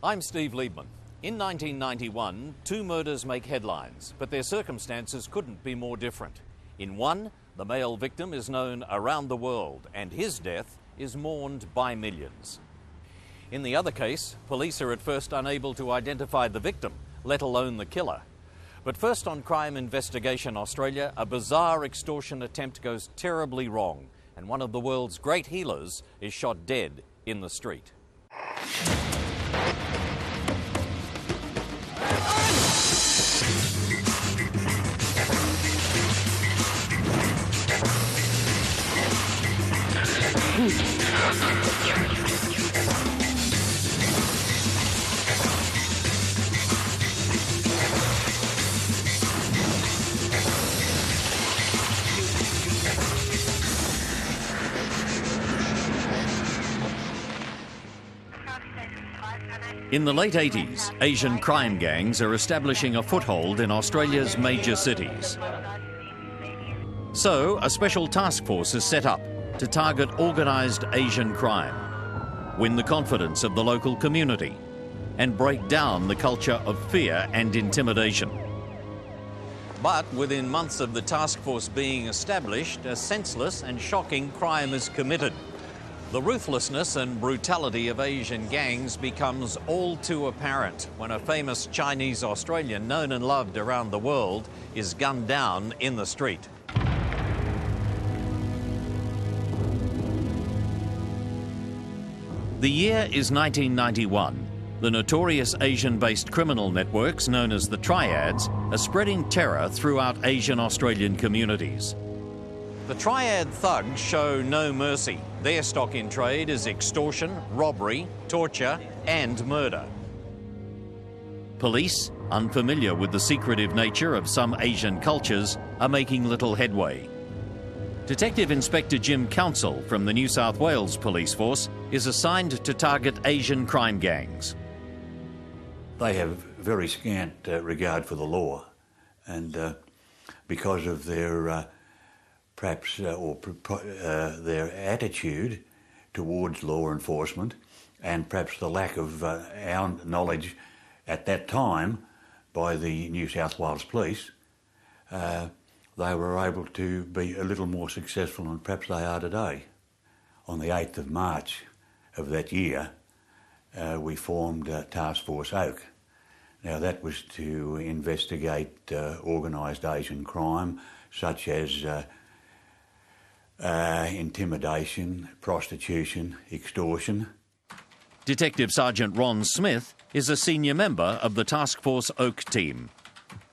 I'm Steve Liebman. In 1991, two murders make headlines, but their circumstances couldn't be more different. In one, the male victim is known around the world, and his death is mourned by millions. In the other case, police are at first unable to identify the victim, let alone the killer. But first on Crime Investigation Australia, a bizarre extortion attempt goes terribly wrong, and one of the world's great healers is shot dead in the street. In the late 80s, Asian crime gangs are establishing a foothold in Australia's major cities. So, a special task force is set up to target organised Asian crime, win the confidence of the local community, and break down the culture of fear and intimidation. But within months of the task force being established, a senseless and shocking crime is committed. The ruthlessness and brutality of Asian gangs becomes all too apparent when a famous Chinese Australian known and loved around the world is gunned down in the street. The year is 1991. The notorious Asian-based criminal networks known as the Triads are spreading terror throughout Asian Australian communities. The Triad thugs show no mercy. Their stock in trade is extortion, robbery, torture and murder. Police, unfamiliar with the secretive nature of some Asian cultures, are making little headway. Detective Inspector Jim Council from the New South Wales Police Force is assigned to target Asian crime gangs. They have very scant regard for the law, and because of their their attitude towards law enforcement, and perhaps the lack of our knowledge at that time by the New South Wales Police, they were able to be a little more successful than perhaps they are today. On the 8th of March of that year, we formed Task Force Oak. Now that was to investigate organised Asian crime such as intimidation, prostitution, extortion. Detective Sergeant Ron Smith is a senior member of the Task Force Oak team.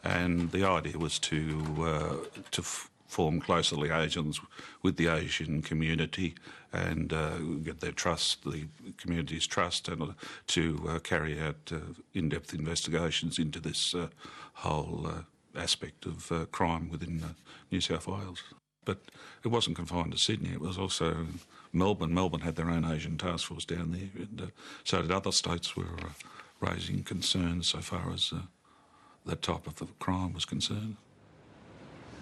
And the idea was to form closer liaisons with the Asian community and get their trust, the community's trust, and to carry out in-depth investigations into this whole aspect of crime within New South Wales. But it wasn't confined to Sydney, it was also Melbourne. Melbourne had their own Asian task force down there, and so did other states were raising concerns so far as that type of crime was concerned.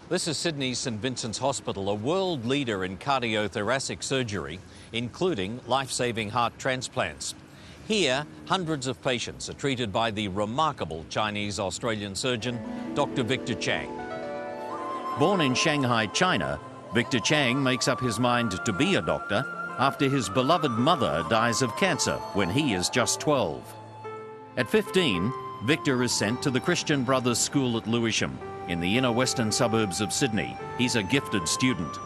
This is Sydney's St Vincent's Hospital, a world leader in cardiothoracic surgery, including life-saving heart transplants. Here, hundreds of patients are treated by the remarkable Chinese-Australian surgeon, Dr Victor Chang. Born in Shanghai, China, Victor Chang makes up his mind to be a doctor after his beloved mother dies of cancer when he is just 12. At 15, Victor is sent to the Christian Brothers School at Lewisham, in the inner western suburbs of Sydney. He's a gifted student.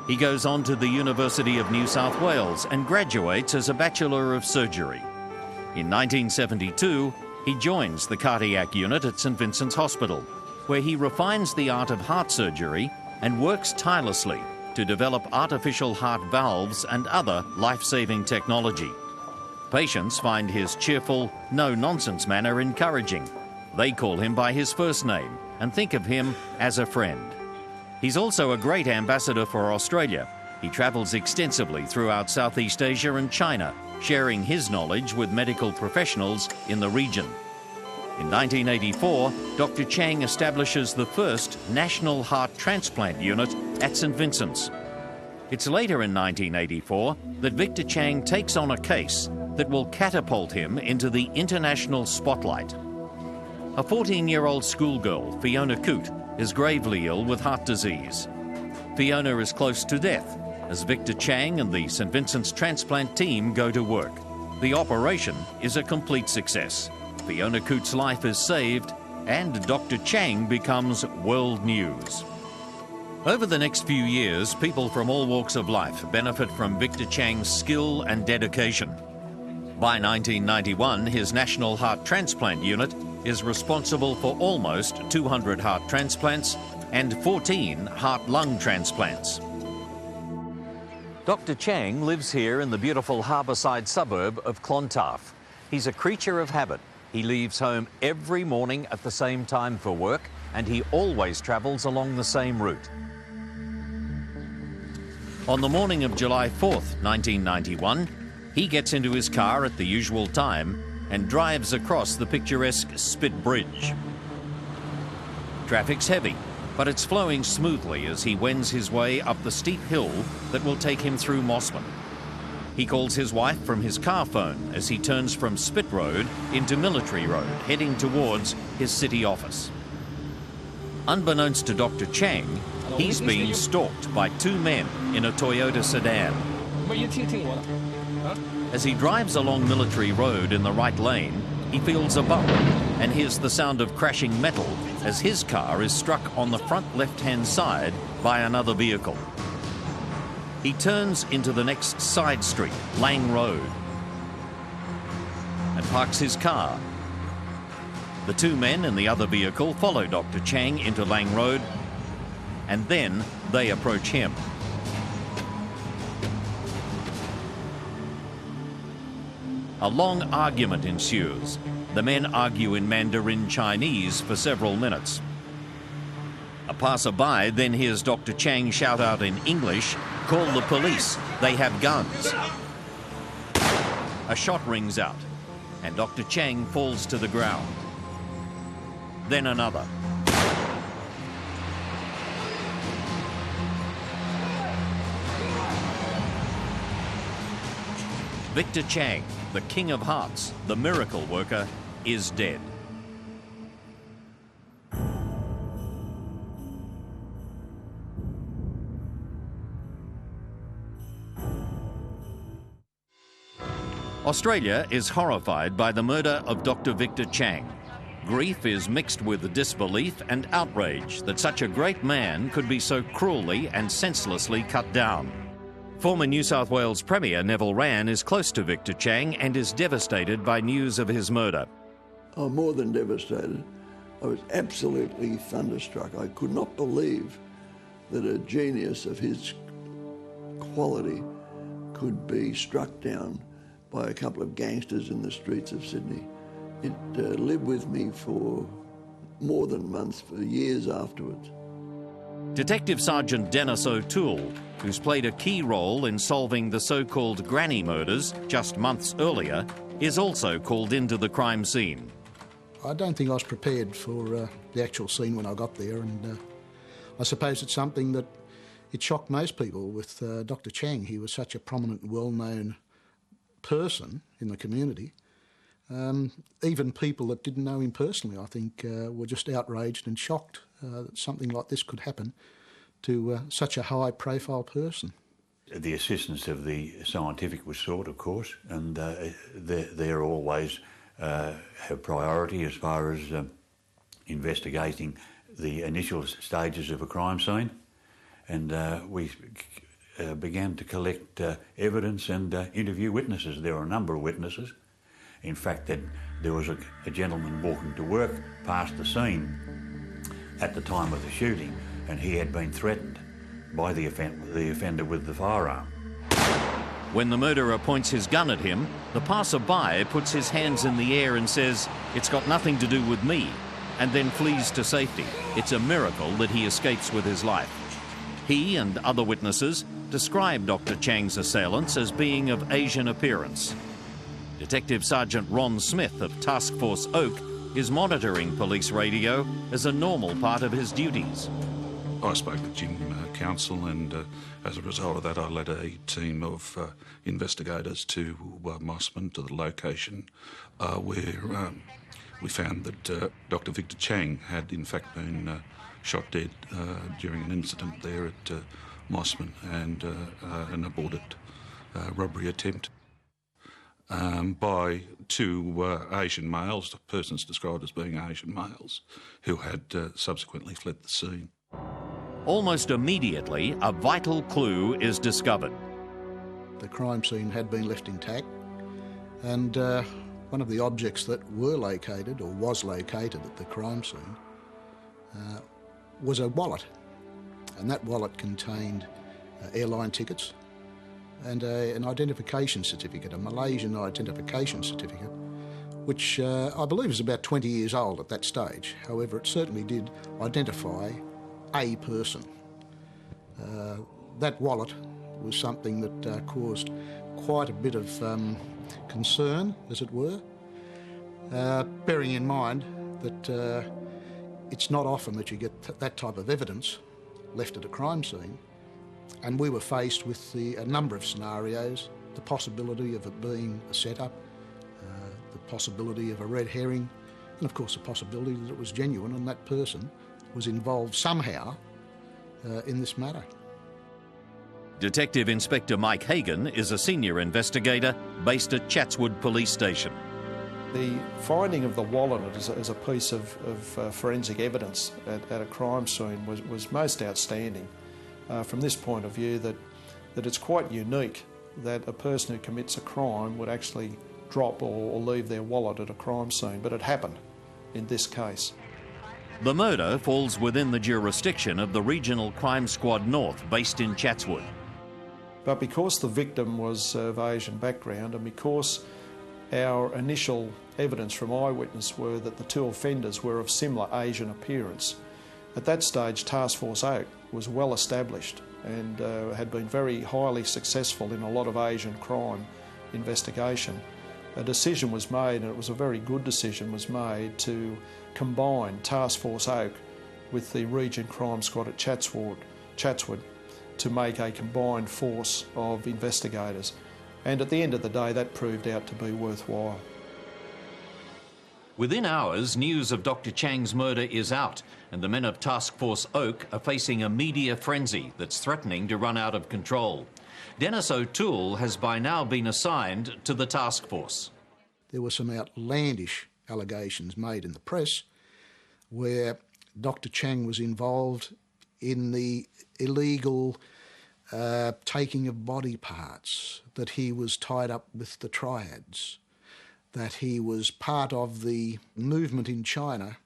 He goes on to the University of New South Wales and graduates as a Bachelor of Surgery. In 1972, he joins the cardiac unit at St Vincent's Hospital, where he refines the art of heart surgery and works tirelessly to develop artificial heart valves and other life-saving technology. Patients find his cheerful, no-nonsense manner encouraging. They call him by his first name and think of him as a friend. He's also a great ambassador for Australia. He travels extensively throughout Southeast Asia and China, sharing his knowledge with medical professionals in the region. In 1984, Dr Chang establishes the first National Heart Transplant Unit at St Vincent's. It's later in 1984 that Victor Chang takes on a case that will catapult him into the international spotlight. A 14-year-old schoolgirl, Fiona Coote, is gravely ill with heart disease. Fiona is close to death as Victor Chang and the St Vincent's transplant team go to work. The operation is a complete success. Fiona Coote's life is saved and Dr Chang becomes world news. Over the next few years, people from all walks of life benefit from Victor Chang's skill and dedication. By 1991, his National Heart Transplant Unit is responsible for almost 200 heart transplants and 14 heart-lung transplants. Dr Chang lives here in the beautiful harbourside suburb of Clontarf. He's a creature of habit. He leaves home every morning at the same time for work, and he always travels along the same route. On the morning of July 4th, 1991, he gets into his car at the usual time and drives across the picturesque Spit Bridge. Traffic's heavy, but it's flowing smoothly as he wends his way up the steep hill that will take him through Mossman. He calls his wife from his car phone as he turns from Spit Road into Military Road, heading towards his city office. Unbeknownst to Dr Chang, he's being stalked by two men in a Toyota sedan. As he drives along Military Road in the right lane, he feels a bump and hears the sound of crashing metal as his car is struck on the front left-hand side by another vehicle. He turns into the next side street, Lang Road, and parks his car. The two men in the other vehicle follow Dr Chang into Lang Road, and then they approach him. A long argument ensues. The men argue in Mandarin Chinese for several minutes. A passerby then hears Dr Chang shout out in English, "Call the police, they have guns." A shot rings out, and Dr Chang falls to the ground. Then another. Victor Chang, the King of Hearts, the miracle worker, is dead. Australia is horrified by the murder of Dr Victor Chang. Grief is mixed with disbelief and outrage that such a great man could be so cruelly and senselessly cut down. Former New South Wales Premier Neville Wran is close to Victor Chang and is devastated by news of his murder. I'm more than devastated. I was absolutely thunderstruck. I could not believe that a genius of his quality could be struck down by a couple of gangsters in the streets of Sydney. It lived with me for more than months, for years afterwards. Detective Sergeant Dennis O'Toole, who's played a key role in solving the so-called granny murders just months earlier, is also called into the crime scene. I don't think I was prepared for the actual scene when I got there, and I suppose it's something that it shocked most people with Dr Chang. He was such a prominent, well-known person in the community. Even people that didn't know him personally, I think, were just outraged and shocked that something like this could happen to such a high-profile person. The assistance of the scientific was sought, of course, and they're always have priority as far as investigating the initial stages of a crime scene. And we began to collect evidence and interview witnesses. There were a number of witnesses. In fact, there was a gentleman walking to work past the scene at the time of the shooting, and he had been threatened by the offender with the firearm. When the murderer points his gun at him, the passerby puts his hands in the air and says, "It's got nothing to do with me," and then flees to safety. It's a miracle that he escapes with his life. He and other witnesses describe Dr Chang's assailants as being of Asian appearance. Detective Sergeant Ron Smith of Task Force Oak is monitoring police radio as a normal part of his duties. I spoke with Jim council, and as a result of that I led a team of investigators to Mossman, to the location where we found that Dr Victor Chang had in fact been shot dead during an incident there at Mossman, and an aborted robbery attempt by two Asian males, persons described as being Asian males, who had subsequently fled the scene. Almost immediately, a vital clue is discovered. The crime scene had been left intact, and one of the objects that were located, or was located at the crime scene, was a wallet. And that wallet contained airline tickets and an identification certificate, a Malaysian identification certificate, which I believe is about 20 years old at that stage. However, it certainly did identify a person. That wallet was something that caused quite a bit of concern, as it were, bearing in mind that it's not often that you get that type of evidence left at a crime scene, and we were faced with a number of scenarios: the possibility of it being a setup, the possibility of a red herring, and of course the possibility that it was genuine and that person was involved somehow in this matter. Detective Inspector Mike Hagan is a senior investigator based at Chatswood Police Station. The finding of the wallet as a piece of forensic evidence at a crime scene was most outstanding from this point of view, that it's quite unique that a person who commits a crime would actually drop or leave their wallet at a crime scene, but it happened in this case. The murder falls within the jurisdiction of the Regional Crime Squad North, based in Chatswood. But because the victim was of Asian background, and because our initial evidence from eyewitness were that the two offenders were of similar Asian appearance, at that stage Task Force Oak was well established and had been very highly successful in a lot of Asian crime investigation. A decision was made, and it was a very good decision was made, to combine Task Force Oak with the Region Crime Squad at Chatswood to make a combined force of investigators. And at the end of the day, that proved out to be worthwhile. Within hours, news of Dr Chang's murder is out, and the men of Task Force Oak are facing a media frenzy that's threatening to run out of control. Dennis O'Toole has by now been assigned to the task force. There were some outlandish allegations made in the press where Dr Chang was involved in the illegal taking of body parts, that he was tied up with the triads, that he was part of the movement in China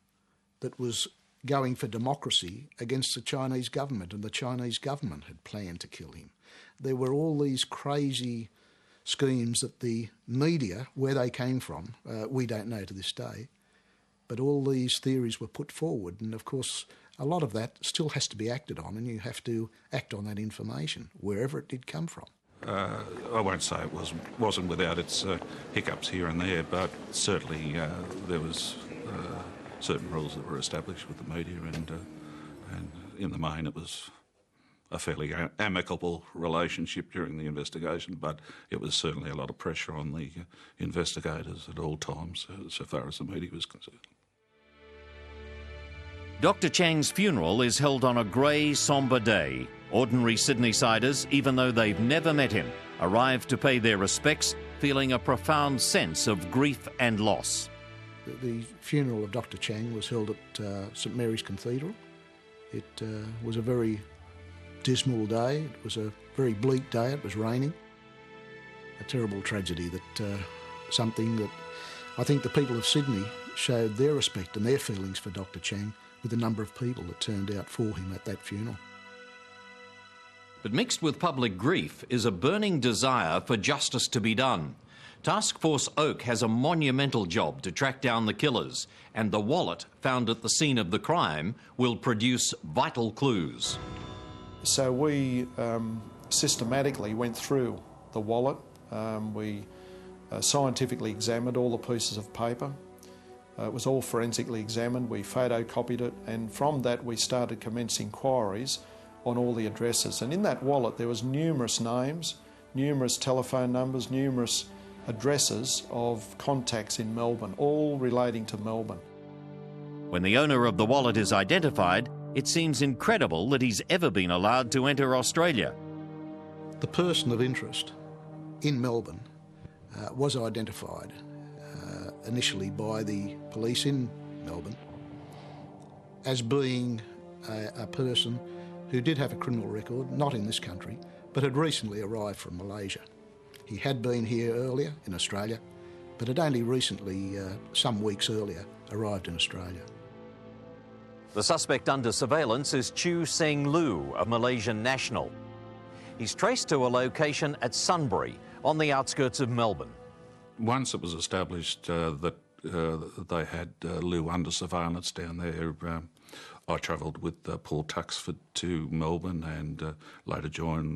that was going for democracy against the Chinese government, and the Chinese government had planned to kill him. There were all these crazy schemes that the media, where they came from, we don't know to this day, but all these theories were put forward, and of course a lot of that still has to be acted on, and you have to act on that information, wherever it did come from. I won't say it wasn't without its hiccups here and there, but certainly there was certain rules that were established with the media, and in the main it was a fairly amicable relationship during the investigation, but it was certainly a lot of pressure on the investigators at all times, so far as the media was concerned. Dr Chang's funeral is held on a grey, sombre day. Ordinary Sydney-siders, even though they've never met him, arrive to pay their respects, feeling a profound sense of grief and loss. The funeral of Dr Chang was held at St Mary's Cathedral. It was a very dismal day. It was a very bleak day. It was raining. A terrible tragedy, that something that I think the people of Sydney showed their respect and their feelings for Dr Chang with the number of people that turned out for him at that funeral. But mixed with public grief is a burning desire for justice to be done. Task Force Oak has a monumental job to track down the killers, and the wallet found at the scene of the crime will produce vital clues. So we systematically went through the wallet. We scientifically examined all the pieces of paper. It was all forensically examined. We photocopied it, and from that we started commence inquiries on all the addresses. And in that wallet there was numerous names, numerous telephone numbers, numerous addresses of contacts in Melbourne, all relating to Melbourne. When the owner of the wallet is identified, it seems incredible that he's ever been allowed to enter Australia. The person of interest in Melbourne was identified initially by the police in Melbourne as being a person who did have a criminal record, not in this country, but had recently arrived from Malaysia. He had been here earlier in Australia, but had only recently, some weeks earlier, arrived in Australia. The suspect under surveillance is Chew Seng Loo, a Malaysian national. He's traced to a location at Sunbury, on the outskirts of Melbourne. Once it was established that they had Lou under surveillance down there, I travelled with Paul Tuxford to Melbourne and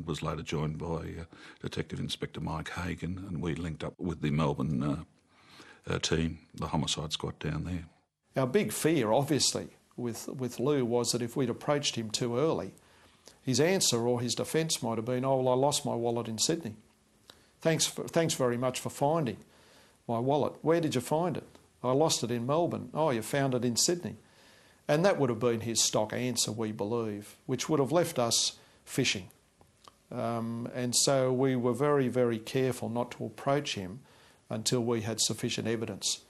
was later joined by Detective Inspector Mike Hagan, and we linked up with the Melbourne team, the homicide squad down there. Our big fear, obviously, with Lou was that if we'd approached him too early, his answer or his defence might have been, "Oh, well, I lost my wallet in Sydney. Thanks very much for finding my wallet. Where did you find it? I lost it in Melbourne. Oh, you found it in Sydney." And that would have been his stock answer, we believe, which would have left us fishing. And so we were very, very careful not to approach him until we had sufficient evidence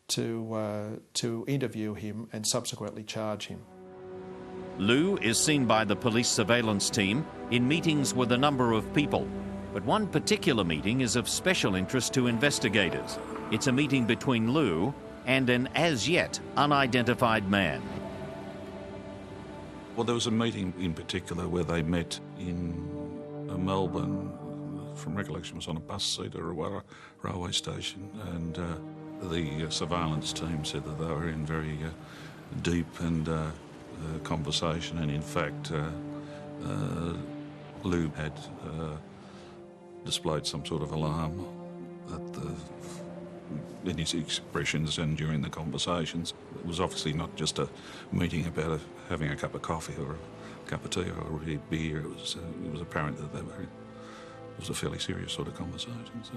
to interview him and subsequently charge him. Lou is seen by the police surveillance team in meetings with a number of people, but one particular meeting is of special interest to investigators. It's a meeting between Lou and an as-yet unidentified man. Well, there was a meeting in particular where they met in Melbourne. From recollection, it was on a bus seat or a railway station, and the surveillance team said that they were in very deep and conversation, and in fact Lou had displayed some sort of alarm in his expressions and during the conversations. It was obviously not just a meeting about having a cup of coffee or a cup of tea or a beer. It was apparent that it was a fairly serious sort of conversation. So.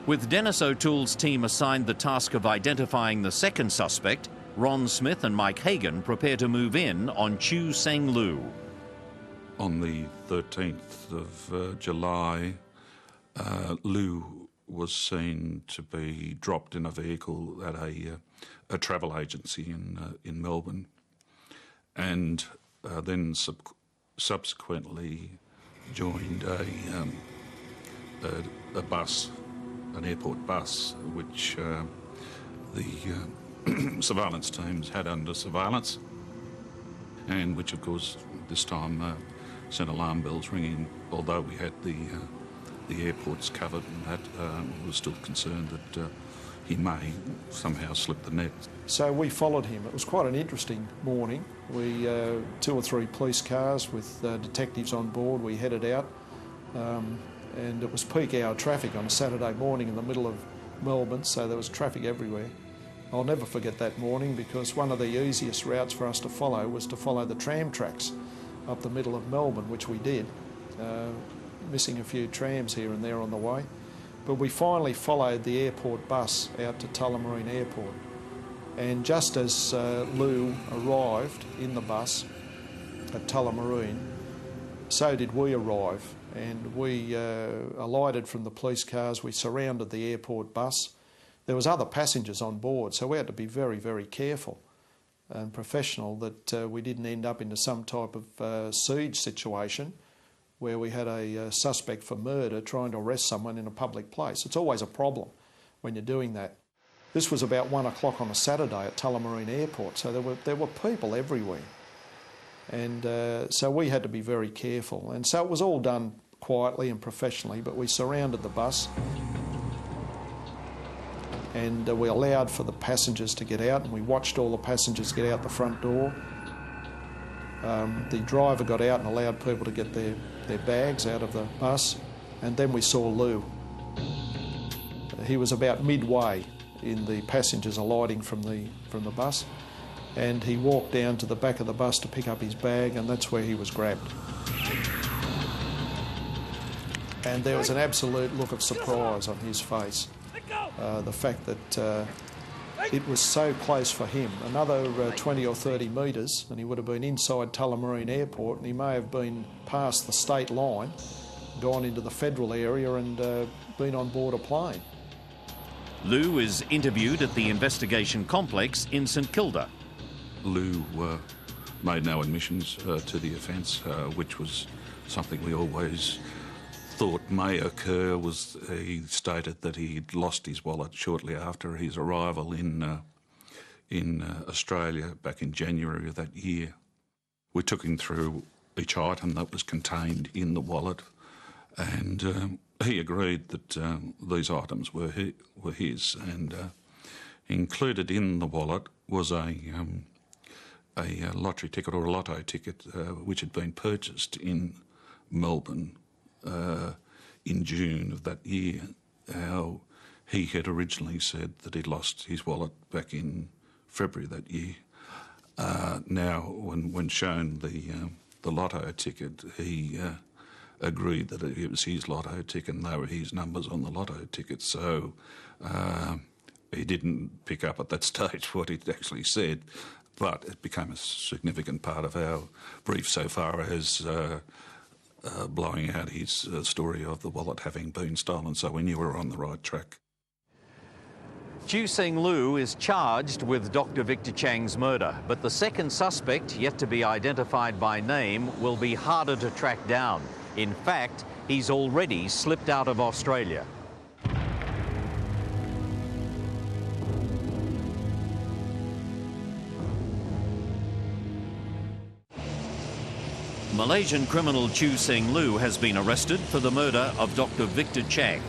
With Dennis O'Toole's team assigned the task of identifying the second suspect, Ron Smith and Mike Hagan prepare to move in on Chew Seng Loo. On the 13th of July, Lou was seen to be dropped in a vehicle at a travel agency in Melbourne, and then subsequently joined a bus, an airport bus, which the surveillance teams had under surveillance, and which, of course, this time sent alarm bells ringing. Although we had the airports covered, and that was still concerned that he may somehow slip the net. So we followed him. It was quite an interesting morning. We 2 or 3 police cars with detectives on board. We headed out, and it was peak hour traffic on a Saturday morning in the middle of Melbourne, so there was traffic everywhere. I'll never forget that morning, because one of the easiest routes for us to follow was to follow the tram tracks up the middle of Melbourne, which we did, missing a few trams here and there on the way. But we finally followed the airport bus out to Tullamarine Airport. And just as Lou arrived in the bus at Tullamarine, so did we arrive. And we alighted from the police cars. We surrounded the airport bus. There was other passengers on board, so we had to be very, very careful and professional that we didn't end up into some type of siege situation where we had a suspect for murder trying to arrest someone in a public place. It's always a problem when you're doing that. This was about 1 o'clock on a Saturday at Tullamarine Airport, so there were people everywhere. And so we had to be very careful. And so it was all done quietly and professionally, but we surrounded the bus and we allowed for the passengers to get out, and we watched all the passengers get out the front door. The driver got out and allowed people to get their bags out of the bus, and then we saw Lou. He was about midway in the passengers alighting from the bus, and he walked down to the back of the bus to pick up his bag, and that's where he was grabbed. And there was an absolute look of surprise on his face. The fact that it was so close for him, another 20 or 30 metres, and he would have been inside Tullamarine Airport, and he may have been past the state line, gone into the federal area and been on board a plane. Lou is interviewed at the investigation complex in St Kilda. Lou made no admissions to the offence, which was something we always thought may occur. He stated that he'd lost his wallet shortly after his arrival in Australia back in January of that year. We took him through each item that was contained in the wallet, and he agreed that these items were his, and included in the wallet was a lottery ticket or a lotto ticket which had been purchased in Melbourne in June of that year. He had originally said that he'd lost his wallet back in February that year. Now, when shown the lotto ticket, he agreed that it was his lotto ticket and they were his numbers on the lotto ticket. So he didn't pick up at that stage what he'd actually said, but it became a significant part of our brief so far as blowing out his story of the wallet having been stolen, so we knew we were on the right track. Chu Seng Lu is charged with Dr Victor Chang's murder, but the second suspect, yet to be identified by name, will be harder to track down. In fact, he's already slipped out of Australia. Malaysian criminal Chu Seng Lu has been arrested for the murder of Dr Victor Chang.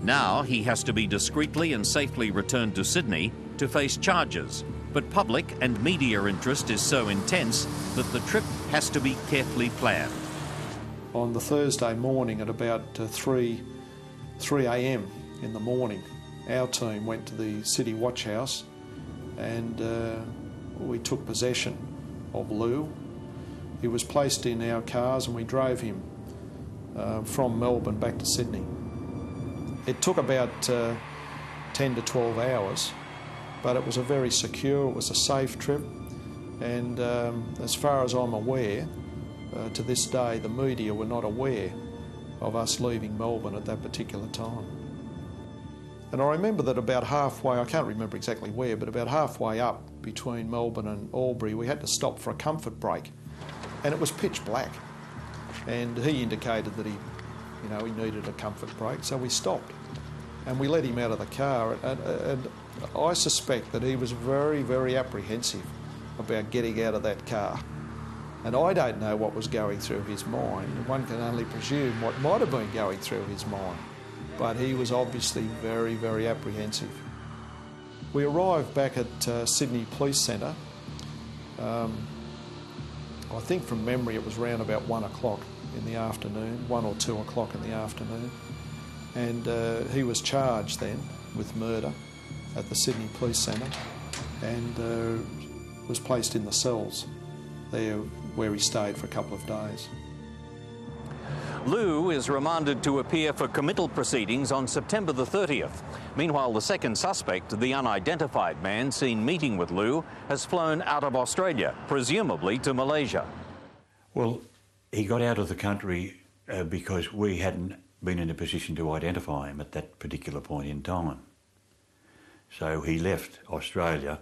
Now he has to be discreetly and safely returned to Sydney to face charges. But public and media interest is so intense that the trip has to be carefully planned. On the Thursday morning at about 3 a.m. in the morning, our team went to the City Watch House and we took possession of Lou. He was placed in our cars and we drove him from Melbourne back to Sydney. It took about 10 to 12 hours, but it was a very secure, it was a safe trip, and as far as I'm aware, to this day the media were not aware of us leaving Melbourne at that particular time. And I remember that about halfway, I can't remember exactly where, but about halfway up between Melbourne and Albury, we had to stop for a comfort break. And it was pitch black, and he indicated that he needed a comfort break, so we stopped and we let him out of the car, and I suspect that he was very, very apprehensive about getting out of that car, and I don't know what was going through his mind. One can only presume what might have been going through his mind, but he was obviously very, very apprehensive. We arrived back at Sydney Police Centre. I think from memory it was around about 1 o'clock in the afternoon, 1 or 2 o'clock in the afternoon. And he was charged then with murder at the Sydney Police Centre and was placed in the cells there where he stayed for a couple of days. Lou is remanded to appear for committal proceedings on September the 30th. Meanwhile, the second suspect, the unidentified man seen meeting with Lou, has flown out of Australia, presumably to Malaysia. Well, he got out of the country because we hadn't been in a position to identify him at that particular point in time. So he left Australia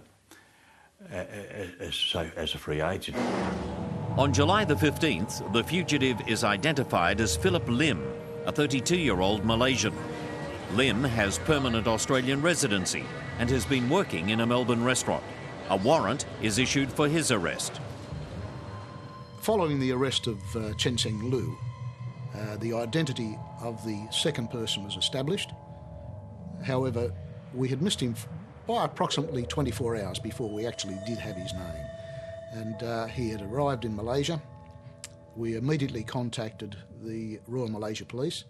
as a free agent. On July the 15th, the fugitive is identified as Philip Lim, a 32-year-old Malaysian. Lim has permanent Australian residency and has been working in a Melbourne restaurant. A warrant is issued for his arrest. Following the arrest of Chen Seng Lu, the identity of the second person was established. However, we had missed him by approximately 24 hours before we actually did have his name. And he had arrived in Malaysia. We immediately contacted the Royal Malaysia Police,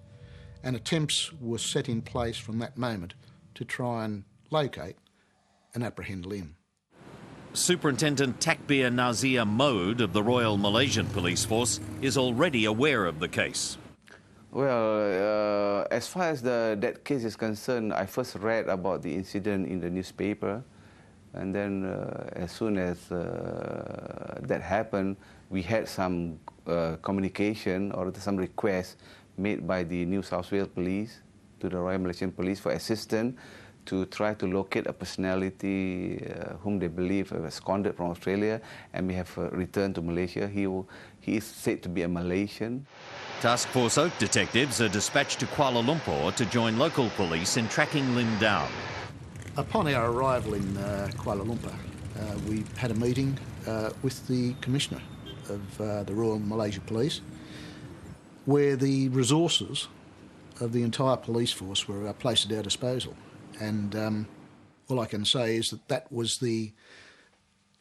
and attempts were set in place from that moment to try and locate and apprehend Lim. Superintendent Takbir Nazir Mode of the Royal Malaysian Police Force is already aware of the case. Well, as far as that case is concerned, I first read about the incident in the newspaper, and then as soon as that happened, we had some communication or some requests made by the New South Wales Police to the Royal Malaysian Police for assistance to try to locate a personality whom they believe was absconded from Australia and may have returned to Malaysia. He is said to be a Malaysian. Task Force Oak detectives are dispatched to Kuala Lumpur to join local police in tracking Lim down. Upon our arrival in Kuala Lumpur, we had a meeting with the Commissioner of the Royal Malaysia Police, where the resources of the entire police force were placed at our disposal. And all I can say is that was the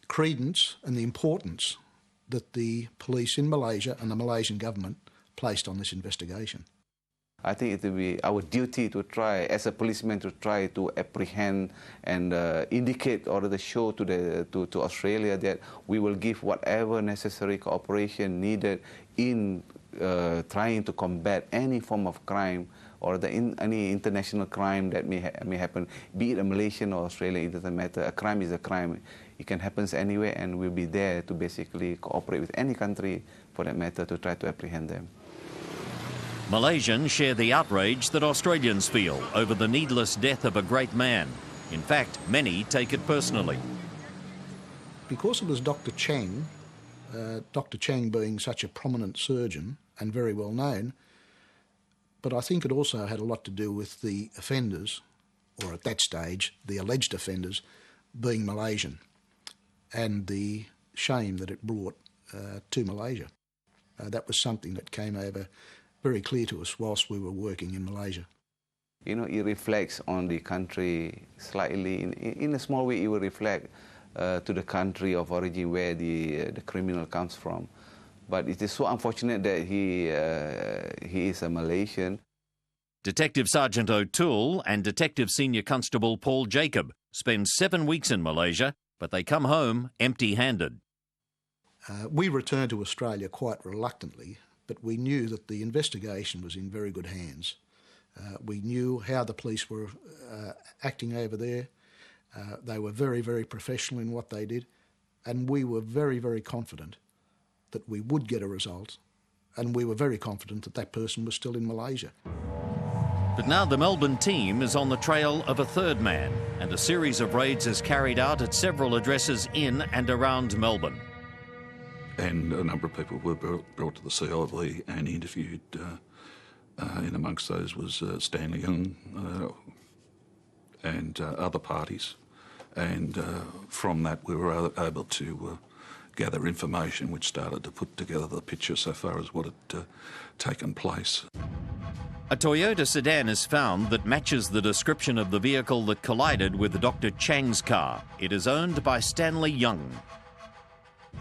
credence and the importance that the police in Malaysia and the Malaysian government placed on this investigation. I think it will be our duty to try, as a policeman, to try to apprehend and indicate or to show to Australia that we will give whatever necessary cooperation needed in trying to combat any form of crime or any international crime that may happen, be it a Malaysian or Australian, it doesn't matter. A crime is a crime. It can happen anywhere, and we'll be there to basically cooperate with any country, for that matter, to try to apprehend them. Malaysians share the outrage that Australians feel over the needless death of a great man. In fact, many take it personally. Because it was Dr Chang, Dr Chang being such a prominent surgeon and very well known, but I think it also had a lot to do with the offenders, or at that stage, the alleged offenders, being Malaysian, and the shame that it brought to Malaysia. That was something that came over very clear to us whilst we were working in Malaysia. You know, it reflects on the country slightly. In a small way, it will reflect to the country of origin where the criminal comes from. But it is so unfortunate that he is a Malaysian. Detective Sergeant O'Toole and Detective Senior Constable Paul Jacob spend 7 weeks in Malaysia, but they come home empty-handed. We returned to Australia quite reluctantly, but we knew that the investigation was in very good hands. We knew how the police were acting over there. They were very, very professional in what they did, and we were very, very confident that we would get a result, and we were very confident that that person was still in Malaysia. But now the Melbourne team is on the trail of a third man, and a series of raids is carried out at several addresses in and around Melbourne. And a number of people were brought to the CIB and interviewed. In amongst those was Stanley Young and other parties. And from that we were able to gather information which started to put together the picture so far as what had taken place. A Toyota sedan is found that matches the description of the vehicle that collided with Dr Chang's car. It is owned by Stanley Young.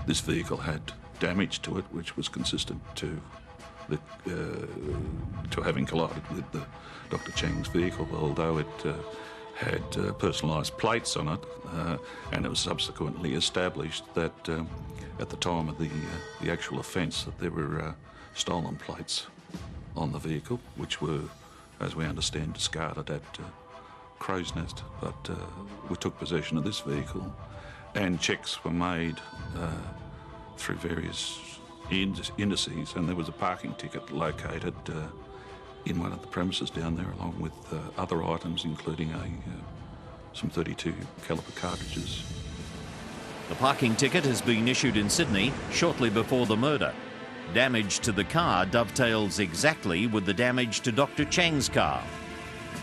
This vehicle had damage to it which was consistent to having collided with Dr Chang's vehicle, although it had personalised plates on it, and it was subsequently established that at the time of the actual offence that there were stolen plates on the vehicle, which were, as we understand, discarded at Crow's Nest. But we took possession of this vehicle, and checks were made through various indices, and there was a parking ticket located in one of the premises down there, along with other items, including some .32 caliber cartridges. The parking ticket has been issued in Sydney shortly before the murder. Damage to the car dovetails exactly with the damage to Dr Chang's car.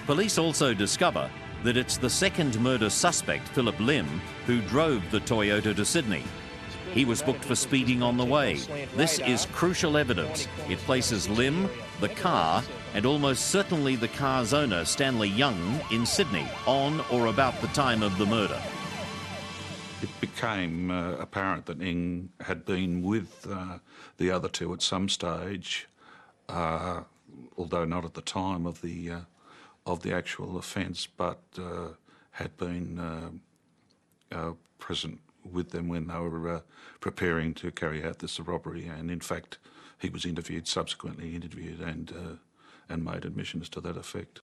Police also discover that it's the second murder suspect, Philip Lim, who drove the Toyota to Sydney. He was booked for speeding on the way. This is crucial evidence. It places Lim, the car, and almost certainly the car's owner, Stanley Young, in Sydney on or about the time of the murder. It became apparent that Ng had been with the other two at some stage, although not at the time of the actual offence, but had been present with them when they were preparing to carry out this robbery, and in fact he was subsequently interviewed and made admissions to that effect.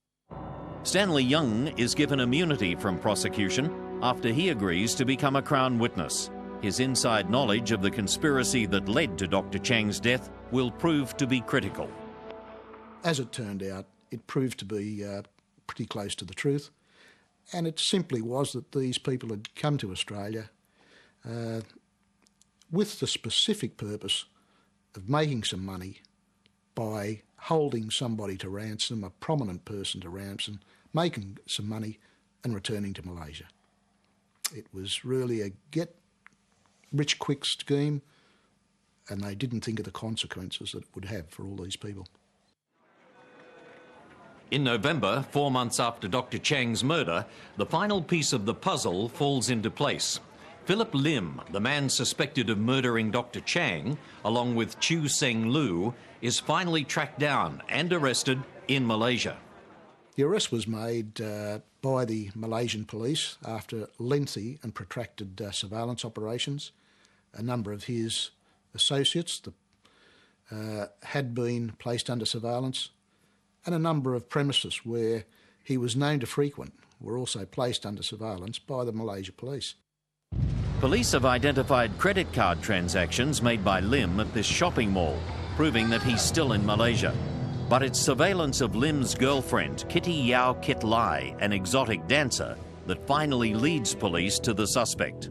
Stanley Young is given immunity from prosecution after he agrees to become a Crown witness. His inside knowledge of the conspiracy that led to Dr Chang's death will prove to be critical. As it turned out, it proved to be pretty close to the truth, and it simply was that these people had come to Australia with the specific purpose of making some money by holding somebody to ransom, a prominent person to ransom, making some money and returning to Malaysia. It was really a get-rich-quick scheme, and they didn't think of the consequences that it would have for all these people. In November, 4 months after Dr Chang's murder, the final piece of the puzzle falls into place. Philip Lim, the man suspected of murdering Dr Chang, along with Chew Seng Loo, is finally tracked down and arrested in Malaysia. The arrest was made by the Malaysian police after lengthy and protracted surveillance operations. A number of his associates had been placed under surveillance, and a number of premises where he was known to frequent were also placed under surveillance by the Malaysia police. Police have identified credit card transactions made by Lim at this shopping mall, proving that he's still in Malaysia. But it's surveillance of Lim's girlfriend, Kitty Yao Kit Lai, an exotic dancer, that finally leads police to the suspect.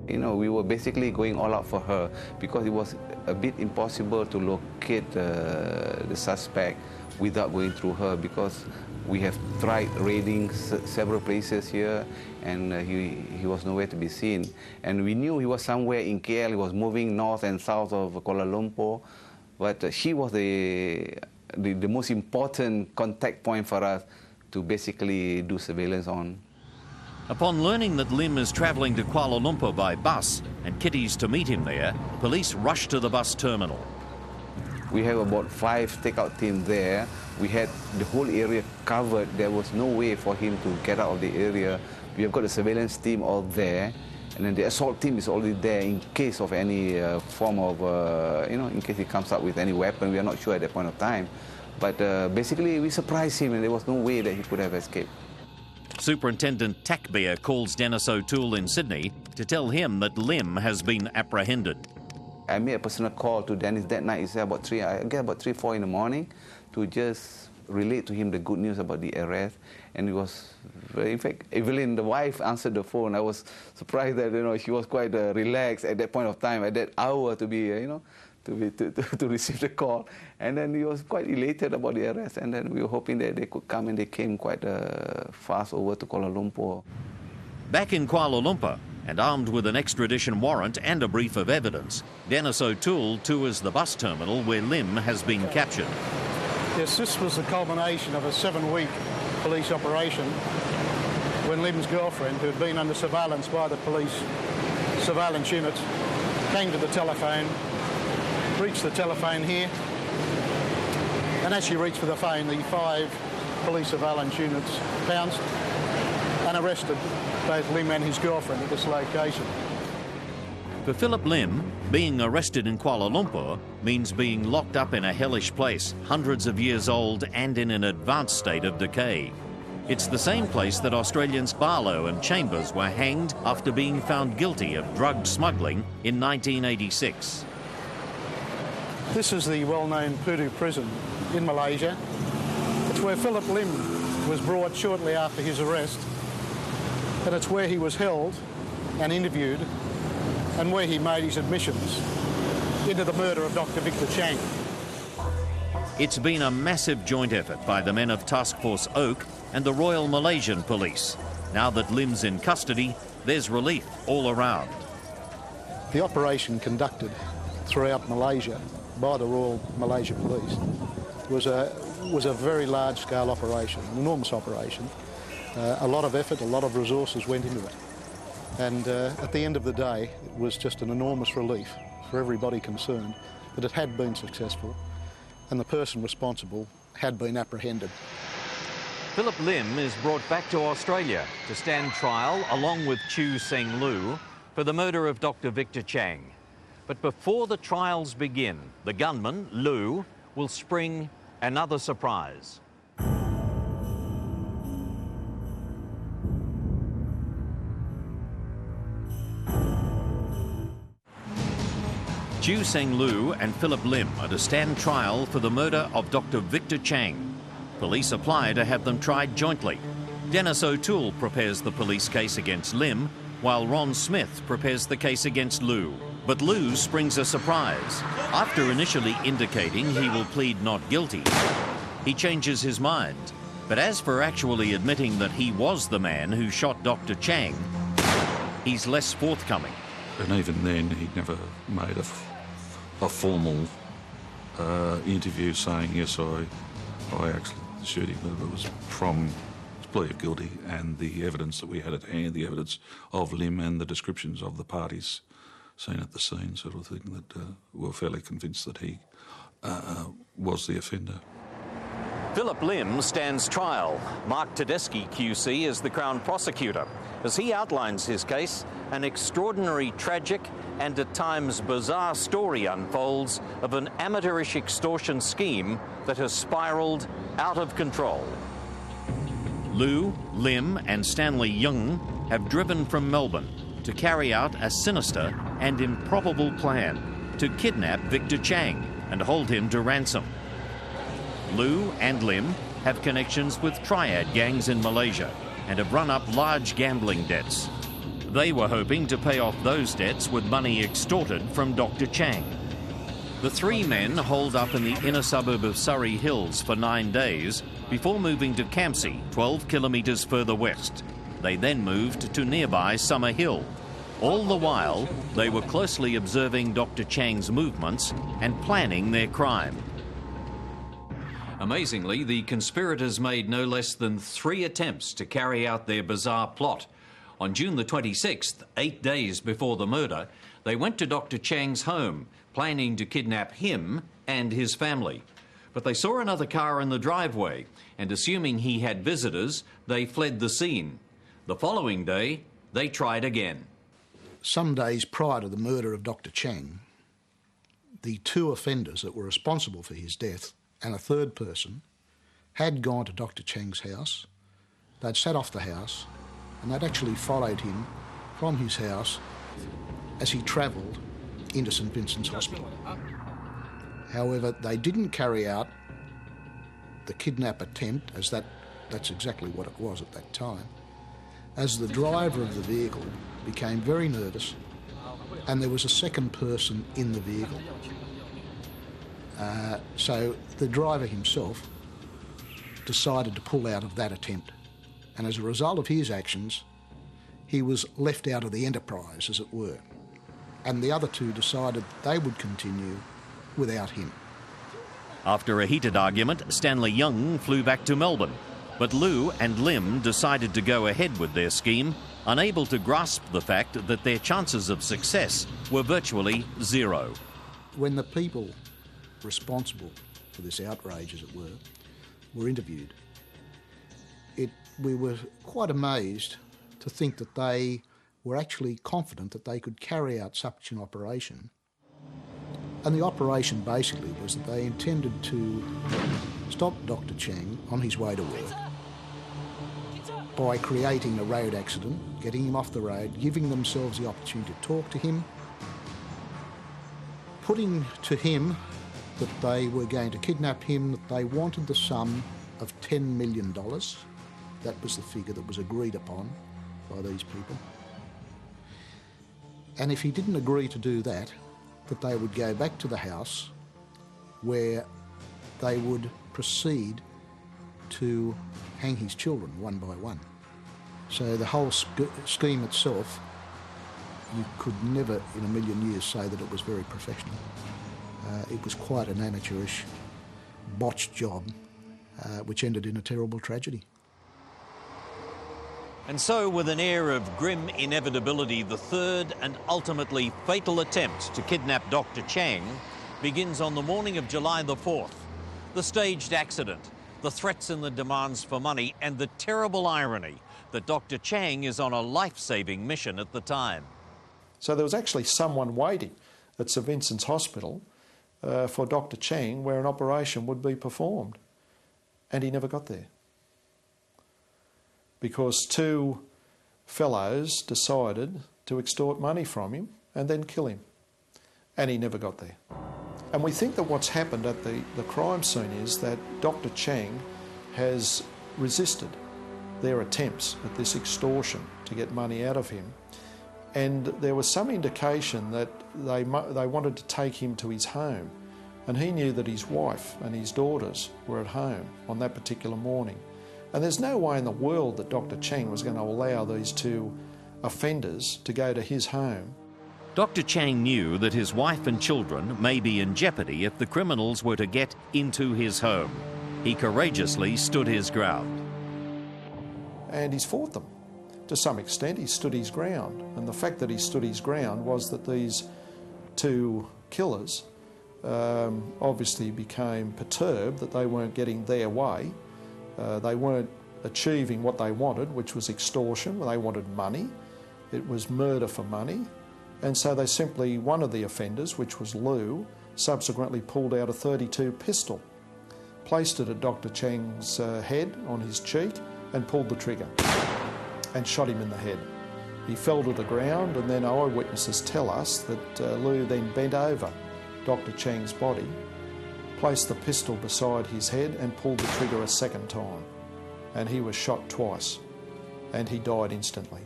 You know, we were basically going all out for her because it was a bit impossible to locate the suspect without going through her, because we have tried raiding several places here, and he was nowhere to be seen. And we knew he was somewhere in KL. He was moving north and south of Kuala Lumpur, but she was the most important contact point for us to basically do surveillance on. Upon learning that Lim is travelling to Kuala Lumpur by bus and Kitty's to meet him there, police rush to the bus terminal. We have about 5 takeout teams there. We had the whole area covered. There was no way for him to get out of the area. We have got a surveillance team all there, and then the assault team is already there in case of any form of, in case he comes up with any weapon. We are not sure at that point of time. But basically, we surprised him, and there was no way that he could have escaped. Superintendent Takbeer calls Dennis O'Toole in Sydney to tell him that Lim has been apprehended. I made a personal call to Dennis that night. He said about 3, 4 in the morning, to just relate to him the good news about the arrest. And it was, in fact, Evelyn, the wife, answered the phone. I was surprised that she was quite relaxed at that point of time, at that hour, to be to receive the call. And then he was quite elated about the arrest. And then we were hoping that they could come, and they came quite fast over to Kuala Lumpur. Back in Kuala Lumpur, and armed with an extradition warrant and a brief of evidence, Dennis O'Toole tours the bus terminal where Lim has been captured. Yes, this was the culmination of a 7-week police operation when Lim's girlfriend, who had been under surveillance by the police surveillance units, came to the telephone, reached the telephone here, and as she reached for the phone, the 5 police surveillance units pounced and arrested both Lim and his girlfriend at this location. For Philip Lim, being arrested in Kuala Lumpur means being locked up in a hellish place, hundreds of years old and in an advanced state of decay. It's the same place that Australians Barlow and Chambers were hanged after being found guilty of drug smuggling in 1986. This is the well-known Pudu prison in Malaysia. It's where Philip Lim was brought shortly after his arrest, and it's where he was held and interviewed and where he made his admissions into the murder of Dr Victor Chang. It's been a massive joint effort by the men of Task Force Oak and the Royal Malaysian Police. Now that Lim's in custody, there's relief all around. The operation conducted throughout Malaysia by the Royal Malaysia Police was a very large-scale operation, an enormous operation. A lot of effort, a lot of resources went into it. And at the end of the day, it was just an enormous relief for everybody concerned that it had been successful and the person responsible had been apprehended. Philip Lim is brought back to Australia to stand trial along with Chew Seng Loo for the murder of Dr Victor Chang. But before the trials begin, the gunman, Lou, will spring another surprise. Chiu Seng Liu and Philip Lim are to stand trial for the murder of Dr Victor Chang. Police apply to have them tried jointly. Dennis O'Toole prepares the police case against Lim, while Ron Smith prepares the case against Liu. But Liu springs a surprise. After initially indicating he will plead not guilty, he changes his mind. But as for actually admitting that he was the man who shot Dr Chang, he's less forthcoming. And even then, he never made a formal interview saying, yes, I actually shoot him. It was from his plea of guilty and the evidence that we had at hand, the evidence of Lim and the descriptions of the parties seen at the scene, sort of thing, that we're fairly convinced that he was the offender. Philip Lim stands trial. Mark Tedeschi QC is the Crown Prosecutor. As he outlines his case, an extraordinary, tragic and at times bizarre story unfolds of an amateurish extortion scheme that has spiralled out of control. Liu, Lim and Stanley Yung have driven from Melbourne to carry out a sinister and improbable plan to kidnap Victor Chang and hold him to ransom. Liu and Lim have connections with triad gangs in Malaysia and have run up large gambling debts. They were hoping to pay off those debts with money extorted from Dr Chang. The three men holed up in the inner suburb of Surrey Hills for 9 days before moving to Campsie, 12 kilometres further west. They then moved to nearby Summer Hill. All the while, they were closely observing Dr Chang's movements and planning their crime. Amazingly, the conspirators made no less than 3 attempts to carry out their bizarre plot. On June the 26th, 8 days before the murder, they went to Dr Chang's home, planning to kidnap him and his family. But they saw another car in the driveway, and assuming he had visitors, they fled the scene. The following day, they tried again. Some days prior to the murder of Dr Chang, the 2 offenders that were responsible for his death and a third person had gone to Dr Chang's house. They'd set off the house and they'd actually followed him from his house as he travelled into St Vincent's Hospital. However, they didn't carry out the kidnap attempt, as that's exactly what it was at that time, as the driver of the vehicle became very nervous and there was a second person in the vehicle. So the driver himself decided to pull out of that attempt, and as a result of his actions, he was left out of the enterprise, as it were, and the other 2 decided they would continue without him. After a heated argument, Stanley Yung flew back to Melbourne, but Liu and Lim decided to go ahead with their scheme, unable to grasp the fact that their chances of success were virtually 0. When the people responsible for this outrage, as it were interviewed, we were quite amazed to think that they were actually confident that they could carry out such an operation. And the operation basically was that they intended to stop Dr Chang on his way to work by creating a road accident, getting him off the road, giving themselves the opportunity to talk to him, putting to him that they were going to kidnap him, that they wanted the sum of $10 million. That was the figure that was agreed upon by these people. And if he didn't agree to do that, that they would go back to the house where they would proceed to hang his children one by one. So the whole scheme itself, you could never in a million years say that it was very professional. It was quite an amateurish, botched job, which ended in a terrible tragedy. And so, with an air of grim inevitability, the third and ultimately fatal attempt to kidnap Dr Chang begins on the morning of July the 4th. The staged accident, the threats and the demands for money, and the terrible irony that Dr Chang is on a life-saving mission at the time. So there was actually someone waiting at St Vincent's Hospital for Dr Chang where an operation would be performed. And he never got there. Because two fellows decided to extort money from him and then kill him. And he never got there. And we think that what's happened at the crime scene is that Dr Chang has resisted their attempts at this extortion to get money out of him. And there was some indication that they wanted to take him to his home. And he knew that his wife and his daughters were at home on that particular morning. And there's no way in the world that Dr Chang was going to allow these two offenders to go to his home. Dr Chang knew that his wife and children may be in jeopardy if the criminals were to get into his home. He courageously stood his ground. And he's fought them. To some extent, he stood his ground. And the fact that he stood his ground was that these two killers obviously became perturbed that they weren't getting their way. They weren't achieving what they wanted, which was extortion. They wanted money. It was murder for money. And so they simply, one of the offenders, which was Lou, subsequently pulled out a .32 pistol, placed it at Dr Chang's head on his cheek and pulled the trigger and shot him in the head. He fell to the ground, and then eyewitnesses tell us that Lou then bent over Dr Chang's body, placed the pistol beside his head and pulled the trigger a second time. And he was shot twice, and he died instantly.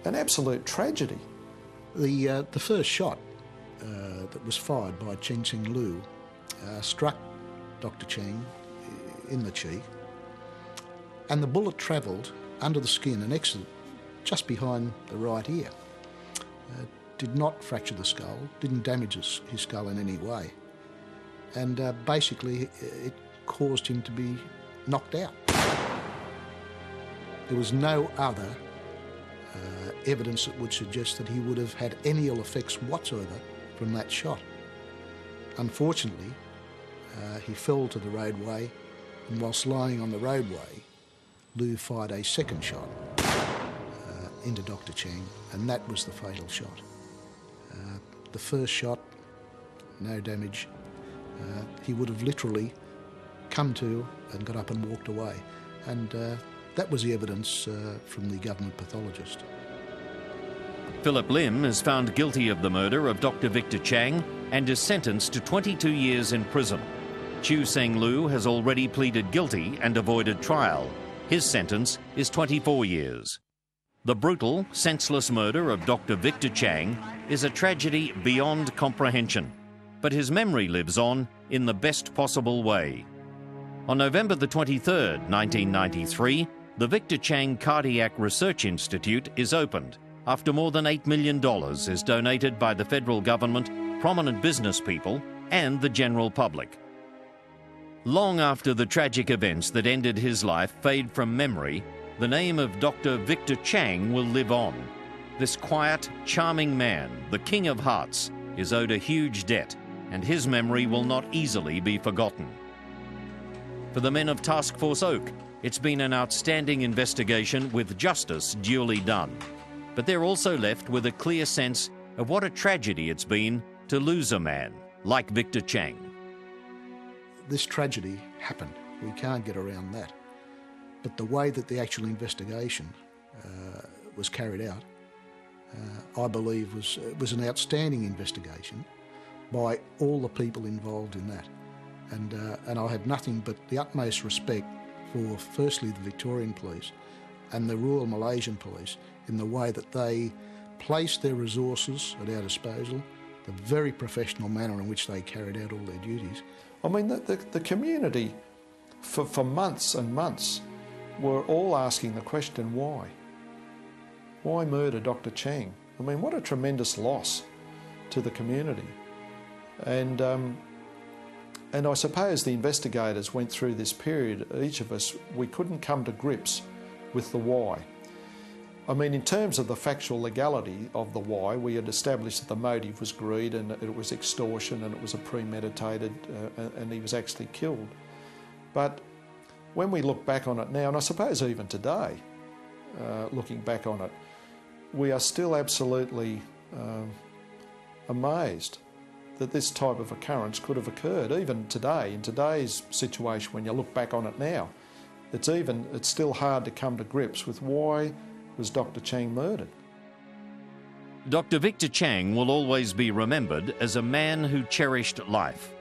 An absolute tragedy. The first shot that was fired by Cheng Sing Lou struck Dr Chang in the cheek, and the bullet travelled under the skin and exited just behind the right ear. Did not fracture the skull, didn't damage his skull in any way, and basically it caused him to be knocked out. There was no other evidence that would suggest that he would have had any ill effects whatsoever from that shot. Unfortunately, he fell to the roadway, and whilst lying on the roadway, Lou fired a second shot into Dr Chang, and that was the fatal shot. The first shot, no damage. He would have literally come to and got up and walked away, and that was the evidence from the government pathologist. Philip Lim is found guilty of the murder of Dr Victor Chang and is sentenced to 22 years in prison. Chiu Seng Lu has already pleaded guilty and avoided trial. His sentence is 24 years. The brutal, senseless murder of Dr Victor Chang is a tragedy beyond comprehension, but his memory lives on in the best possible way. On November the 23rd, 1993, the Victor Chang Cardiac Research Institute is opened after more than $8 million is donated by the federal government, prominent business people, and the general public. Long after the tragic events that ended his life fade from memory, the name of Dr. Victor Chang will live on. This quiet, charming man, the King of Hearts, is owed a huge debt, and his memory will not easily be forgotten. For the men of Task Force Oak, it's been an outstanding investigation with justice duly done. But they're also left with a clear sense of what a tragedy it's been to lose a man like Victor Chang. This tragedy happened. We can't get around that. But the way that the actual investigation was carried out, I believe was an outstanding investigation by all the people involved in that. And I have nothing but the utmost respect for, firstly, the Victorian Police and the Royal Malaysian Police in the way that they placed their resources at our disposal, the very professional manner in which they carried out all their duties. I mean, the community for months and months were all asking the question, why? Why murder Dr Chang? I mean, what a tremendous loss to the community. And I suppose the investigators went through this period, each of us, we couldn't come to grips with the why. I mean, in terms of the factual legality of the why, we had established that the motive was greed and it was extortion and it was a premeditated and he was actually killed. But when we look back on it now, and I suppose even today, looking back on it, we are still absolutely amazed that this type of occurrence could have occurred. Even today, in today's situation, when you look back on it now, it's still hard to come to grips with why was Dr Chang murdered. Dr Victor Chang will always be remembered as a man who cherished life.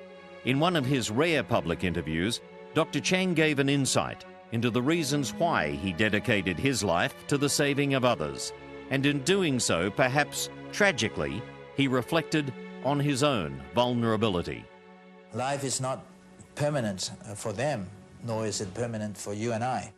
In one of his rare public interviews, Dr Chang gave an insight into the reasons why he dedicated his life to the saving of others. And in doing so, perhaps tragically, he reflected on his own vulnerability. Life is not permanent for them, nor is it permanent for you and I.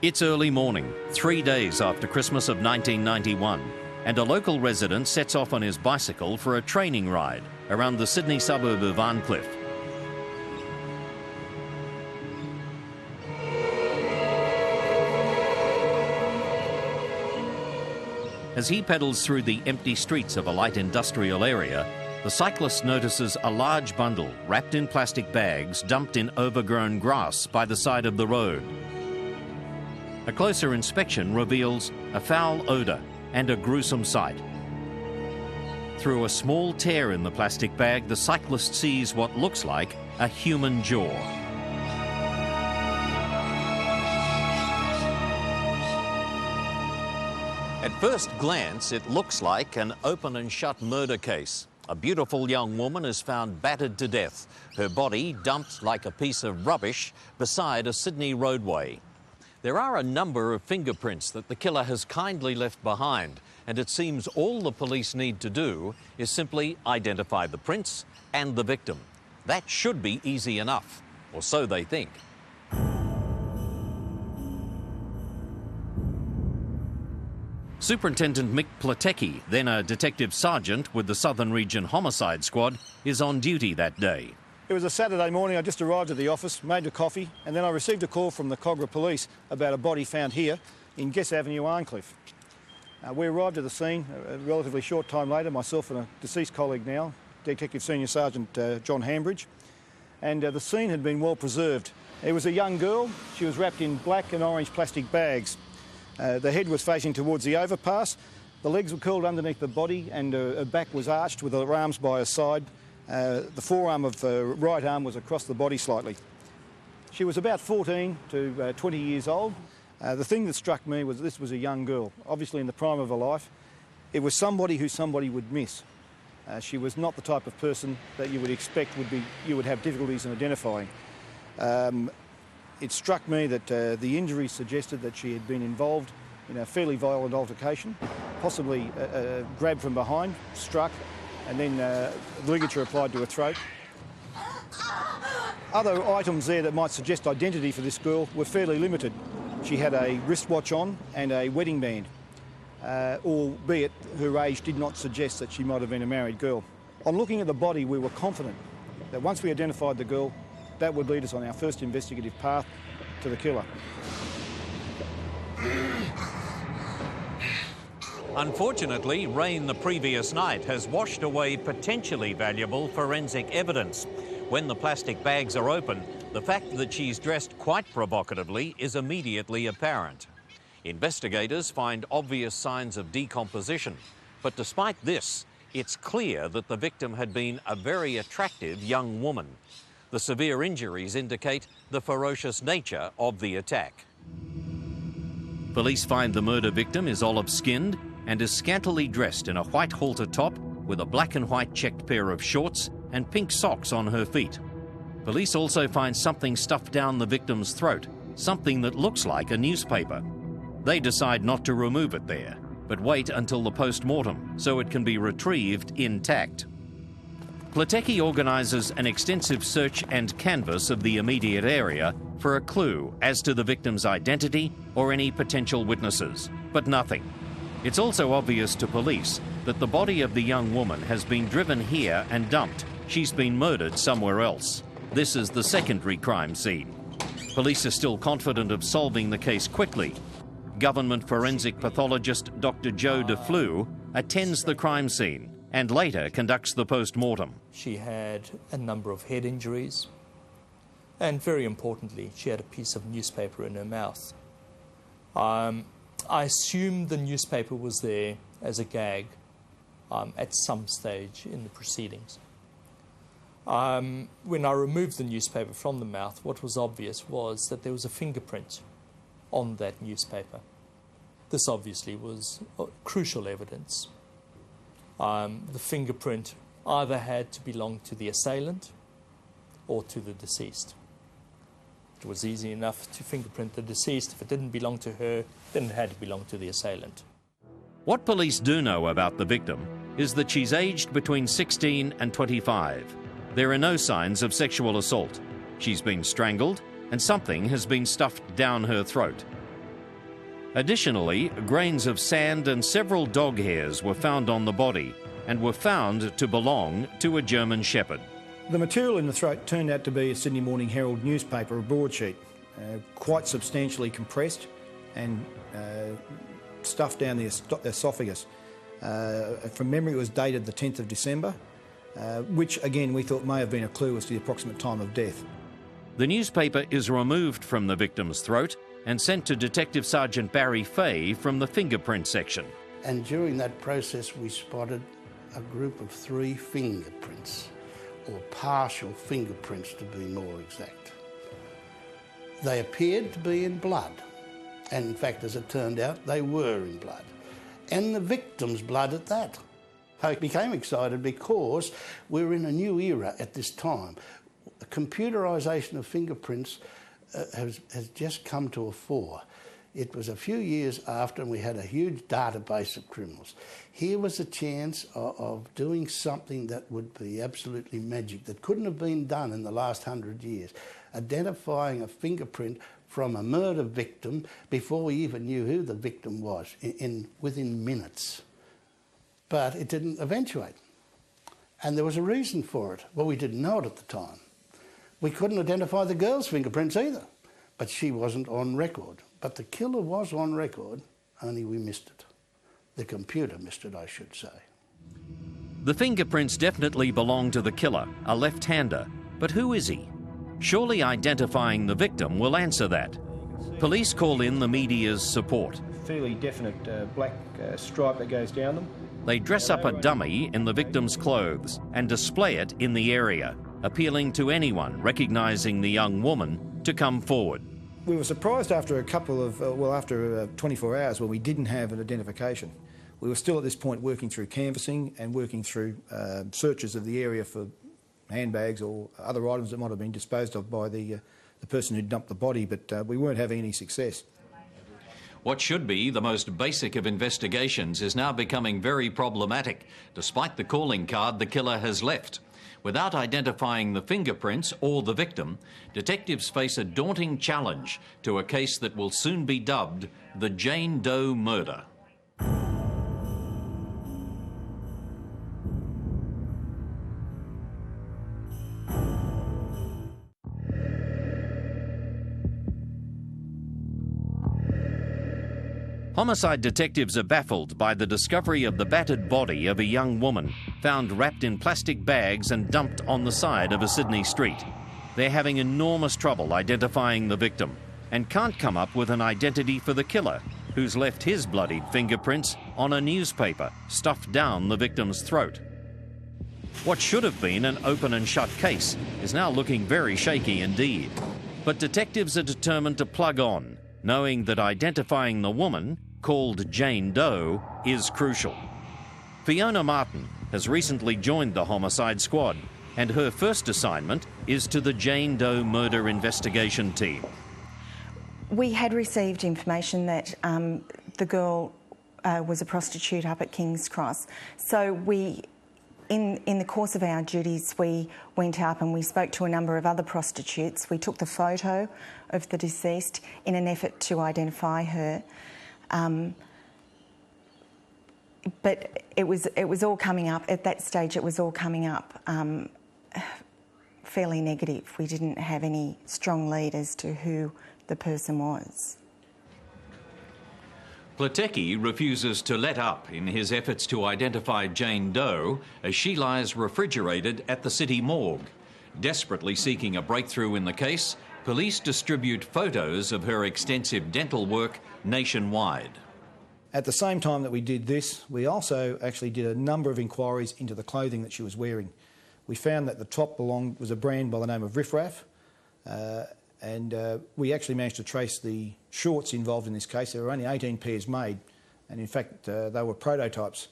It's early morning, 3 days after Christmas of 1991, and a local resident sets off on his bicycle for a training ride around the Sydney suburb of Arncliffe. As he pedals through the empty streets of a light industrial area, the cyclist notices a large bundle wrapped in plastic bags dumped in overgrown grass by the side of the road. A closer inspection reveals a foul odour and a gruesome sight. Through a small tear in the plastic bag, the cyclist sees what looks like a human jaw. At first glance, it looks like an open and shut murder case. A beautiful young woman is found battered to death, her body dumped like a piece of rubbish beside a Sydney roadway. There are a number of fingerprints that the killer has kindly left behind, and it seems all the police need to do is simply identify the prints and the victim. That should be easy enough, or so they think. Superintendent Mick Platecki, then a detective sergeant with the Southern Region Homicide Squad, is on duty that day. It was a Saturday morning. I just arrived at the office, made a coffee, and then I received a call from the Cogra Police about a body found here in Guess Avenue, Arncliffe. We arrived at the scene a relatively short time later, myself and a deceased colleague now, Detective Senior Sergeant John Hambridge, and the scene had been well preserved. It was a young girl. She was wrapped in black and orange plastic bags. The head was facing towards the overpass, the legs were curled underneath the body, and her back was arched with her arms by her side. The forearm of the right arm was across the body slightly. She was about 14 to 20 years old. The thing that struck me was this was a young girl, obviously in the prime of her life. It was somebody who somebody would miss. She was not the type of person that you would expect you would have difficulties in identifying. It struck me that the injuries suggested that she had been involved in a fairly violent altercation, possibly grabbed from behind, struck, and then ligature applied to her throat. Other items there that might suggest identity for this girl were fairly limited. She had a wristwatch on and a wedding band, albeit her age did not suggest that she might have been a married girl. On looking at the body, we were confident that once we identified the girl, that would lead us on our first investigative path to the killer. Unfortunately, rain the previous night has washed away potentially valuable forensic evidence. When the plastic bags are open, the fact that she's dressed quite provocatively is immediately apparent. Investigators find obvious signs of decomposition, but despite this, it's clear that the victim had been a very attractive young woman. The severe injuries indicate the ferocious nature of the attack. Police find the murder victim is olive-skinned and is scantily dressed in a white halter top with a black and white checked pair of shorts and pink socks on her feet. Police also find something stuffed down the victim's throat, something that looks like a newspaper. They decide not to remove it there, but wait until the post-mortem so it can be retrieved intact. Platecki organises an extensive search and canvass of the immediate area for a clue as to the victim's identity or any potential witnesses, but nothing. It's also obvious to police that the body of the young woman has been driven here and dumped. She's been murdered somewhere else. This is the secondary crime scene. Police are still confident of solving the case quickly, government forensic pathologist Dr Joe DeFleu attends the crime scene and later conducts the post-mortem. She had a number of head injuries, and very importantly, she had a piece of newspaper in her mouth. I assume the newspaper was there as a gag at some stage in the proceedings. When I removed the newspaper from the mouth, what was obvious was that there was a fingerprint on that newspaper. This obviously was crucial evidence. The fingerprint either had to belong to the assailant or to the deceased. It was easy enough to fingerprint the deceased. If it didn't belong to her, then it had to belong to the assailant. What police do know about the victim is that she's aged between 16 and 25. There are no signs of sexual assault. She's been strangled and something has been stuffed down her throat. Additionally, grains of sand and several dog hairs were found on the body and were found to belong to a German Shepherd. The material in the throat turned out to be a Sydney Morning Herald newspaper, a broadsheet, quite substantially compressed and stuffed down the esophagus. From memory, it was dated the 10th of December, which again we thought may have been a clue as to the approximate time of death. The newspaper is removed from the victim's throat and sent to Detective Sergeant Barry Fay from the fingerprint section. And during that process we spotted a group of 3 fingerprints, or partial fingerprints to be more exact. They appeared to be in blood, and in fact, as it turned out, they were in blood, and the victim's blood at that. I became excited because we're in a new era at this time. The computerisation of fingerprints has just come to a fore. It was a few years after, and we had a huge database of criminals. Here was a chance of doing something that would be absolutely magic, that couldn't have been done in the last 100 years, identifying a fingerprint from a murder victim before we even knew who the victim was, within minutes. But it didn't eventuate. And there was a reason for it. Well, we didn't know it at the time. We couldn't identify the girl's fingerprints either, but she wasn't on record. But the killer was on record, only we missed it. The computer missed it, I should say. The fingerprints definitely belong to the killer, a left-hander. But who is he? Surely identifying the victim will answer that. Police call in the media's support. Fairly definite black stripe that goes down them. They dress up a dummy in the victim's clothes and display it in the area, appealing to anyone recognising the young woman to come forward. We were surprised after after 24 hours when we didn't have an identification. We were still at this point working through canvassing and working through searches of the area for handbags or other items that might have been disposed of by the person who dumped the body, but we weren't having any success. What should be the most basic of investigations is now becoming very problematic, despite the calling card the killer has left. Without identifying the fingerprints or the victim, detectives face a daunting challenge to a case that will soon be dubbed the Jane Doe murder. Homicide detectives are baffled by the discovery of the battered body of a young woman found wrapped in plastic bags and dumped on the side of a Sydney street. They're having enormous trouble identifying the victim and can't come up with an identity for the killer, who's left his bloodied fingerprints on a newspaper stuffed down the victim's throat. What should have been an open and shut case is now looking very shaky indeed. But detectives are determined to plug on, knowing that identifying the woman, called Jane Doe, is crucial. Fiona Martin has recently joined the homicide squad, and her first assignment is to the Jane Doe murder investigation team. We had received information that the girl was a prostitute up at King's Cross, so we, in the course of our duties, we went up and we spoke to a number of other prostitutes. We took the photo of the deceased in an effort to identify her. But it was all coming up, at that stage it was all coming up fairly negative. We didn't have any strong lead as to who the person was. Platecki refuses to let up in his efforts to identify Jane Doe as she lies refrigerated at the city morgue. Desperately seeking a breakthrough in the case, police distribute photos of her extensive dental work nationwide. At the same time that we did this, we also actually did a number of inquiries into the clothing that she was wearing. We found that the top was a brand by the name of Riff Raff, and we actually managed to trace the shorts involved in this case. There were only 18 pairs made, and in fact they were prototypes,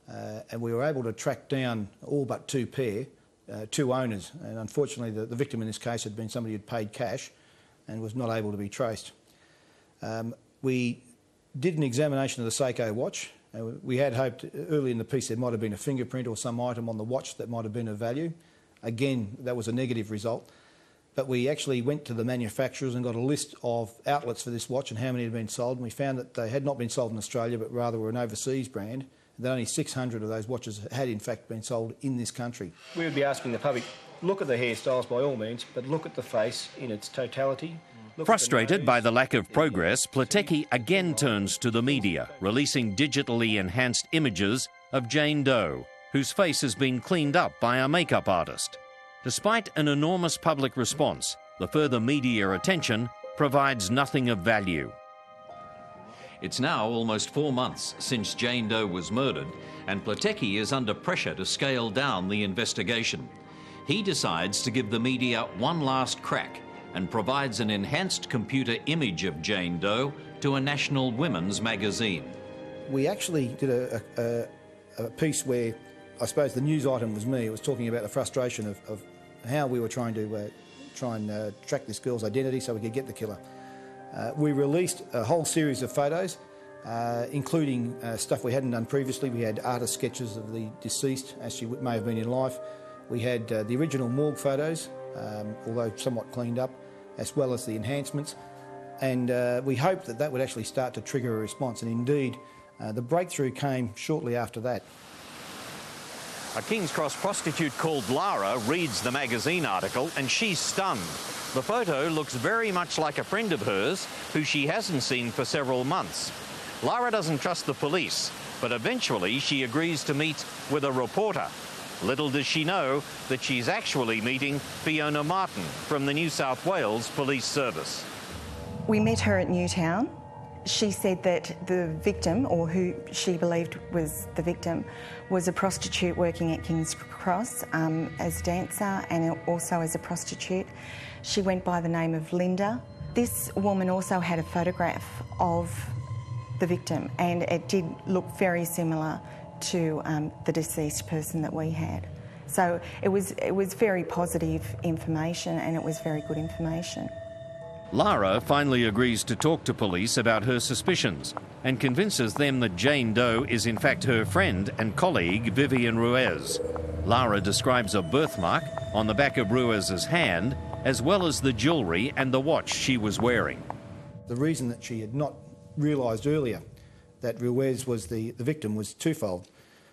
and we were able to track down all but 2 pair, 2 owners, and unfortunately the victim in this case had been somebody who'd paid cash and was not able to be traced. We did an examination of the Seiko watch. We had hoped early in the piece there might have been a fingerprint or some item on the watch that might have been of value. Again, that was a negative result. But we actually went to the manufacturers and got a list of outlets for this watch and how many had been sold, and we found that they had not been sold in Australia but rather were an overseas brand, and that only 600 of those watches had in fact been sold in this country. We would be asking the public, look at the hairstyles by all means, but look at the face in its totality. Frustrated by the lack of progress, Platecki again turns to the media, releasing digitally enhanced images of Jane Doe, whose face has been cleaned up by a makeup artist. Despite an enormous public response, the further media attention provides nothing of value. It's now almost 4 months since Jane Doe was murdered, and Platecki is under pressure to scale down the investigation. He decides to give the media one last crack and provides an enhanced computer image of Jane Doe to a national women's magazine. We actually did a piece where I suppose the news item was me. It was talking about the frustration of how we were trying to track this girl's identity so we could get the killer. We released a whole series of photos, including stuff we hadn't done previously. We had artist sketches of the deceased as she may have been in life. We had the original morgue photos, although somewhat cleaned up, as well as the enhancements. And we hoped that that would actually start to trigger a response, and indeed the breakthrough came shortly after that. A King's Cross prostitute called Lara reads the magazine article and she's stunned. The photo looks very much like a friend of hers who she hasn't seen for several months. Lara doesn't trust the police, but eventually she agrees to meet with a reporter. Little does she know that she's actually meeting Fiona Martin from the New South Wales Police Service. We met her at Newtown. She said that the victim, or who she believed was the victim, was a prostitute working at King's Cross as a dancer and also as a prostitute. She went by the name of Linda. This woman also had a photograph of the victim, and it did look very similar to the deceased person that we had. So it was very positive information, and it was very good information. Lara finally agrees to talk to police about her suspicions and convinces them that Jane Doe is in fact her friend and colleague Vivian Ruiz. Lara describes a birthmark on the back of Ruiz's hand, as well as the jewellery and the watch she was wearing. The reason that she had not realised earlier that Ruiz was the victim was twofold.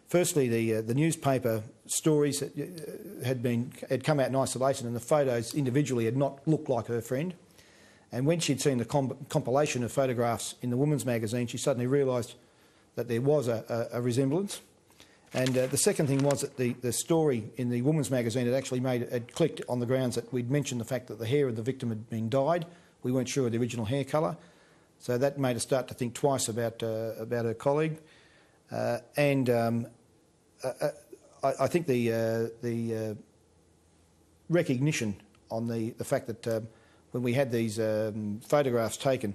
Firstly, the newspaper stories had come out in isolation, and the photos individually had not looked like her friend. And when she'd seen the compilation of photographs in the women's magazine, she suddenly realised that there was a resemblance. And the second thing was that the story in the women's magazine had clicked on the grounds that we'd mentioned the fact that the hair of the victim had been dyed. We weren't sure of the original hair colour, so that made us start to think twice about her colleague. I think the recognition on the fact that when we had these photographs taken,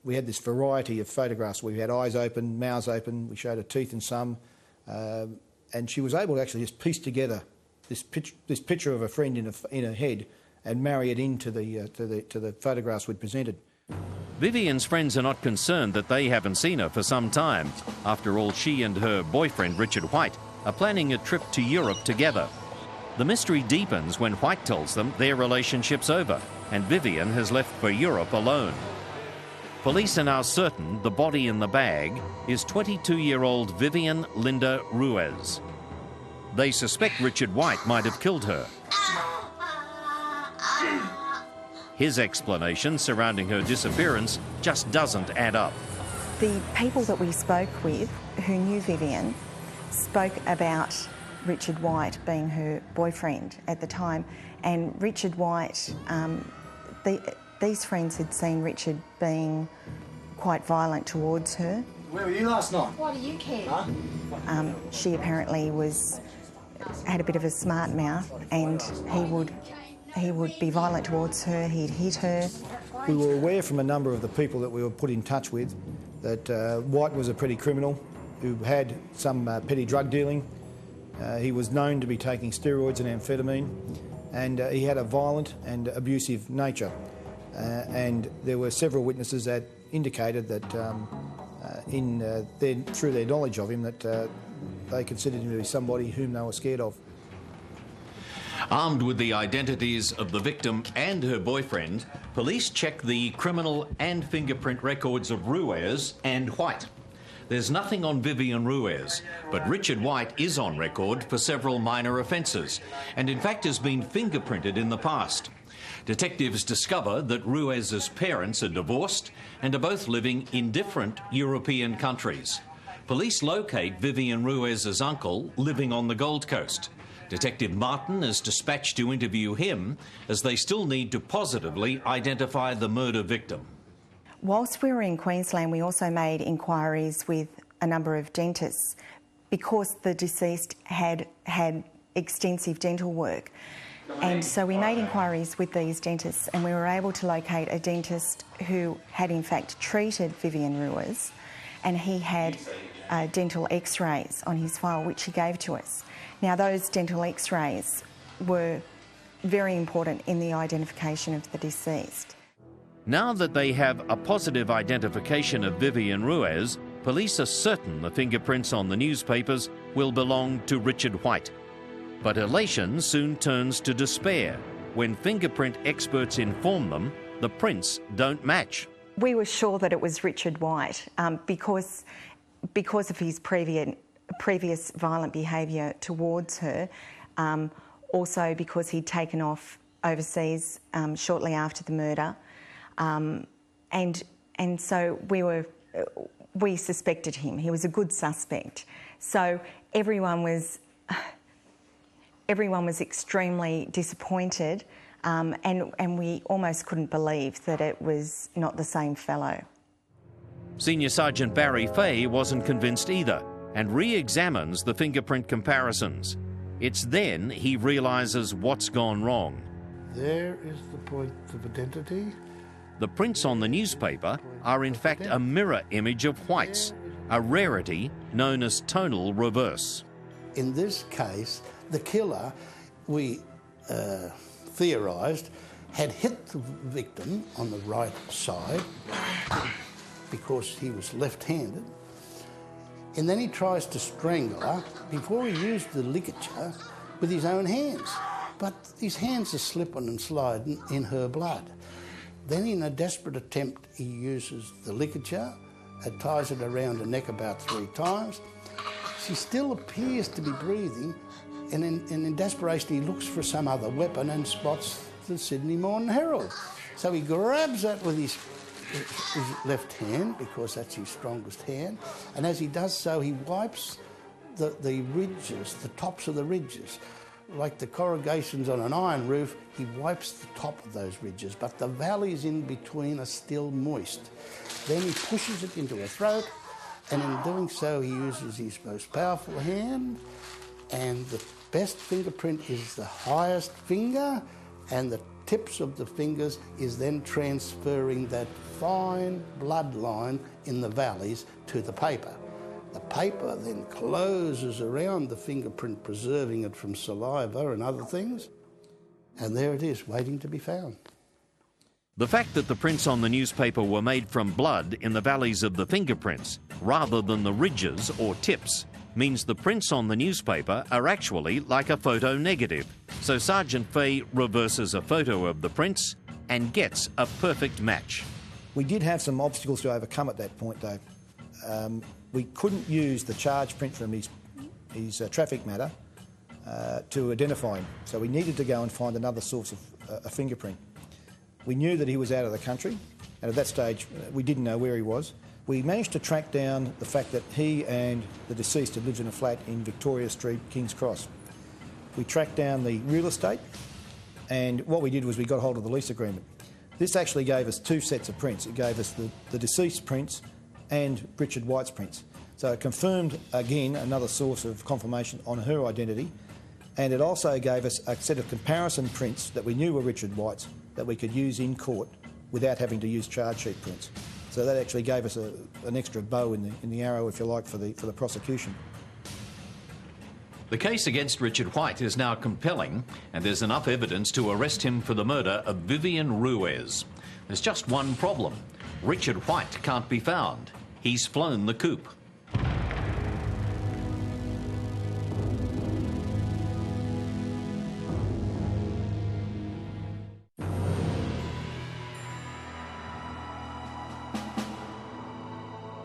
we had this variety of photographs. We had eyes open, mouths open, we showed her teeth in some, and she was able to actually just piece together this picture of a friend in her head and marry it into the photographs we'd presented. Vivian's friends are not concerned that they haven't seen her for some time. After all, she and her boyfriend, Richard White, are planning a trip to Europe together. The mystery deepens when White tells them their relationship's over and Vivian has left for Europe alone. Police are now certain the body in the bag is 22-year-old Vivian Linda Ruiz. They suspect Richard White might have killed her. His explanation surrounding her disappearance just doesn't add up. The people that we spoke with who knew Vivian spoke about Richard White being her boyfriend at the time, and Richard White, these friends had seen Richard being quite violent towards her. Where were you last night? Why do you care? Huh? She apparently had a bit of a smart mouth, and he would be violent towards her, he'd hit her. We were aware from a number of the people that we were put in touch with that White was a petty criminal who had some petty drug dealing. He was known to be taking steroids and amphetamine, and he had a violent and abusive nature. And there were several witnesses that indicated that through their knowledge of him that they considered him to be somebody whom they were scared of. Armed with the identities of the victim and her boyfriend, police checked the criminal and fingerprint records of Ruiz and White. There's nothing on Vivian Ruiz, but Richard White is on record for several minor offences, and in fact has been fingerprinted in the past. Detectives discover that Ruiz's parents are divorced and are both living in different European countries. Police locate Vivian Ruiz's uncle living on the Gold Coast. Detective Martin is dispatched to interview him, as they still need to positively identify the murder victim. Whilst we were in Queensland, we also made inquiries with a number of dentists because the deceased had extensive dental work. And so we made inquiries with these dentists, and we were able to locate a dentist who had in fact treated Vivian Ruiz, and he had dental x-rays on his file, which he gave to us. Now, those dental x-rays were very important in the identification of the deceased. Now that they have a positive identification of Vivian Ruiz, police are certain the fingerprints on the newspapers will belong to Richard White. But elation soon turns to despair when fingerprint experts inform them the prints don't match. We were sure that it was Richard White because of his previous violent behaviour towards her, also because he'd taken off overseas shortly after the murder, and so we suspected him. He was a good suspect. So everyone was extremely disappointed, and we almost couldn't believe that it was not the same fellow. Senior Sergeant Barry Fay wasn't convinced either and re-examines the fingerprint comparisons. It's then he realises what's gone wrong. There is the point of identity. The prints on the newspaper are in fact a mirror image of White's, a rarity known as tonal reverse. In this case, the killer, we theorised, had hit the victim on the right side because he was left-handed, and then he tries to strangle her before he used the ligature with his own hands. But his hands are slipping and sliding in her blood. Then in a desperate attempt, he uses the ligature and ties it around her neck about 3 times. She still appears to be breathing, and in desperation he looks for some other weapon and spots the Sydney Morning Herald. So he grabs that with his left hand, because that's his strongest hand, and as he does so he wipes the ridges, the tops of the ridges. Like the corrugations on an iron roof, he wipes the top of those ridges, but the valleys in between are still moist. Then he pushes it into her throat, and in doing so he uses his most powerful hand, and the best fingerprint is the highest finger, and the tips of the fingers is then transferring that fine bloodline in the valleys to the paper. The paper then closes around the fingerprint, preserving it from saliva and other things, and there it is, waiting to be found. The fact that the prints on the newspaper were made from blood in the valleys of the fingerprints rather than the ridges or tips means the prints on the newspaper are actually like a photo negative. So Sergeant Fay reverses a photo of the prints and gets a perfect match. We did have some obstacles to overcome at that point, though. We couldn't use the charge print from his traffic matter to identify him, so we needed to go and find another source of a fingerprint. We knew that he was out of the country, and at that stage we didn't know where he was. We managed to track down the fact that he and the deceased had lived in a flat in Victoria Street, King's Cross. We tracked down the real estate, and what we did was we got hold of the lease agreement. This actually gave us two sets of prints. It gave us the deceased's prints and Richard White's prints. So it confirmed, again, another source of confirmation on her identity, and it also gave us a set of comparison prints that we knew were Richard White's that we could use in court without having to use charge sheet prints. So that actually gave us an extra bow in the arrow, if you like, for the prosecution. The case against Richard White is now compelling, and there's enough evidence to arrest him for the murder of Vivian Ruiz. There's just one problem. Richard White can't be found. He's flown the coop.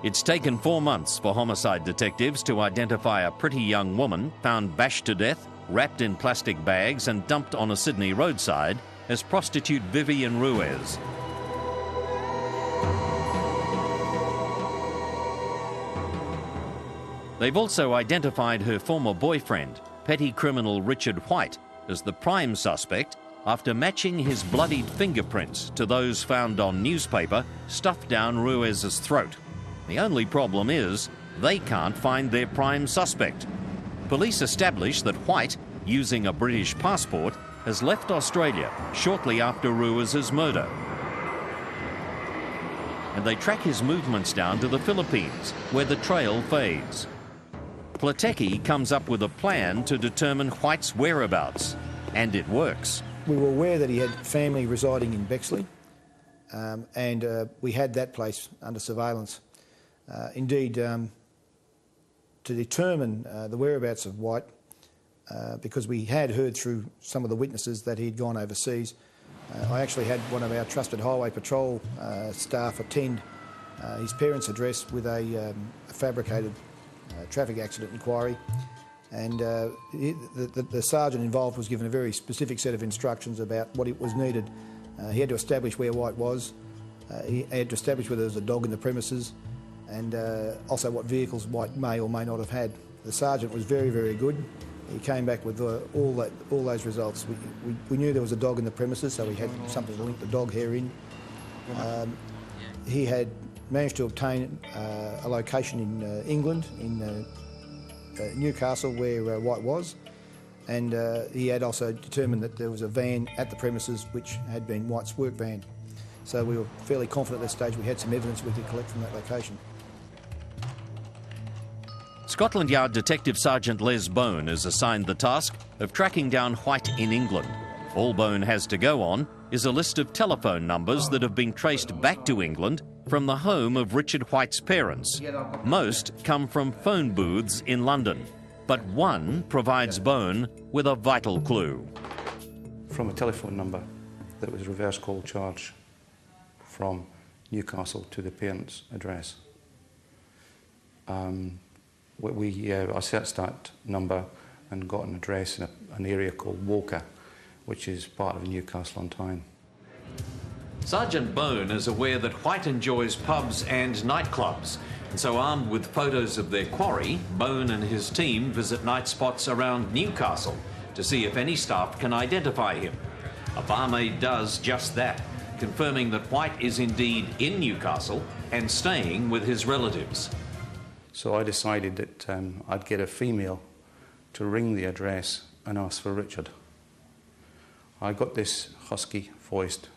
It's taken 4 months for homicide detectives to identify a pretty young woman found bashed to death, wrapped in plastic bags and dumped on a Sydney roadside as prostitute Vivian Ruiz. They've also identified her former boyfriend, petty criminal Richard White, as the prime suspect after matching his bloodied fingerprints to those found on newspaper stuffed down Ruiz's throat. The only problem is they can't find their prime suspect. Police establish that White, using a British passport, has left Australia shortly after Ruiz's murder. And they track his movements down to the Philippines, where the trail fades. Platecki comes up with a plan to determine White's whereabouts, and it works. We were aware that he had family residing in Bexley, and we had that place under surveillance. Indeed, to determine the whereabouts of White, because we had heard through some of the witnesses that he'd gone overseas, I actually had one of our trusted Highway Patrol staff attend his parents' address with a fabricated traffic accident inquiry, and the sergeant involved was given a very specific set of instructions about what it was needed. He had to establish where White was, he had to establish whether there was a dog in the premises, and also what vehicles White may or may not have had. The sergeant was very, very good. He came back with all those results. We knew there was a dog in the premises, so we had something to link the dog hair in. He had managed to obtain a location in England, in Newcastle, where White was, and he had also determined that there was a van at the premises which had been White's work van. So we were fairly confident at this stage we had some evidence we could collect from that location. Scotland Yard Detective Sergeant Les Bone is assigned the task of tracking down White in England. All Bone has to go on is a list of telephone numbers that have been traced back to England from the home of Richard White's parents. Most come from phone booths in London, but one provides Bone with a vital clue. From a telephone number that was reverse call charge from Newcastle to the parents' address. I searched that number and got an address in an area called Walker, which is part of Newcastle on Tyne. Sergeant Bone is aware that White enjoys pubs and nightclubs, and so armed with photos of their quarry, Bone and his team visit night spots around Newcastle to see if any staff can identify him. A barmaid does just that, confirming that White is indeed in Newcastle and staying with his relatives. So I decided that I'd get a female to ring the address and ask for Richard. I got this husky-voiced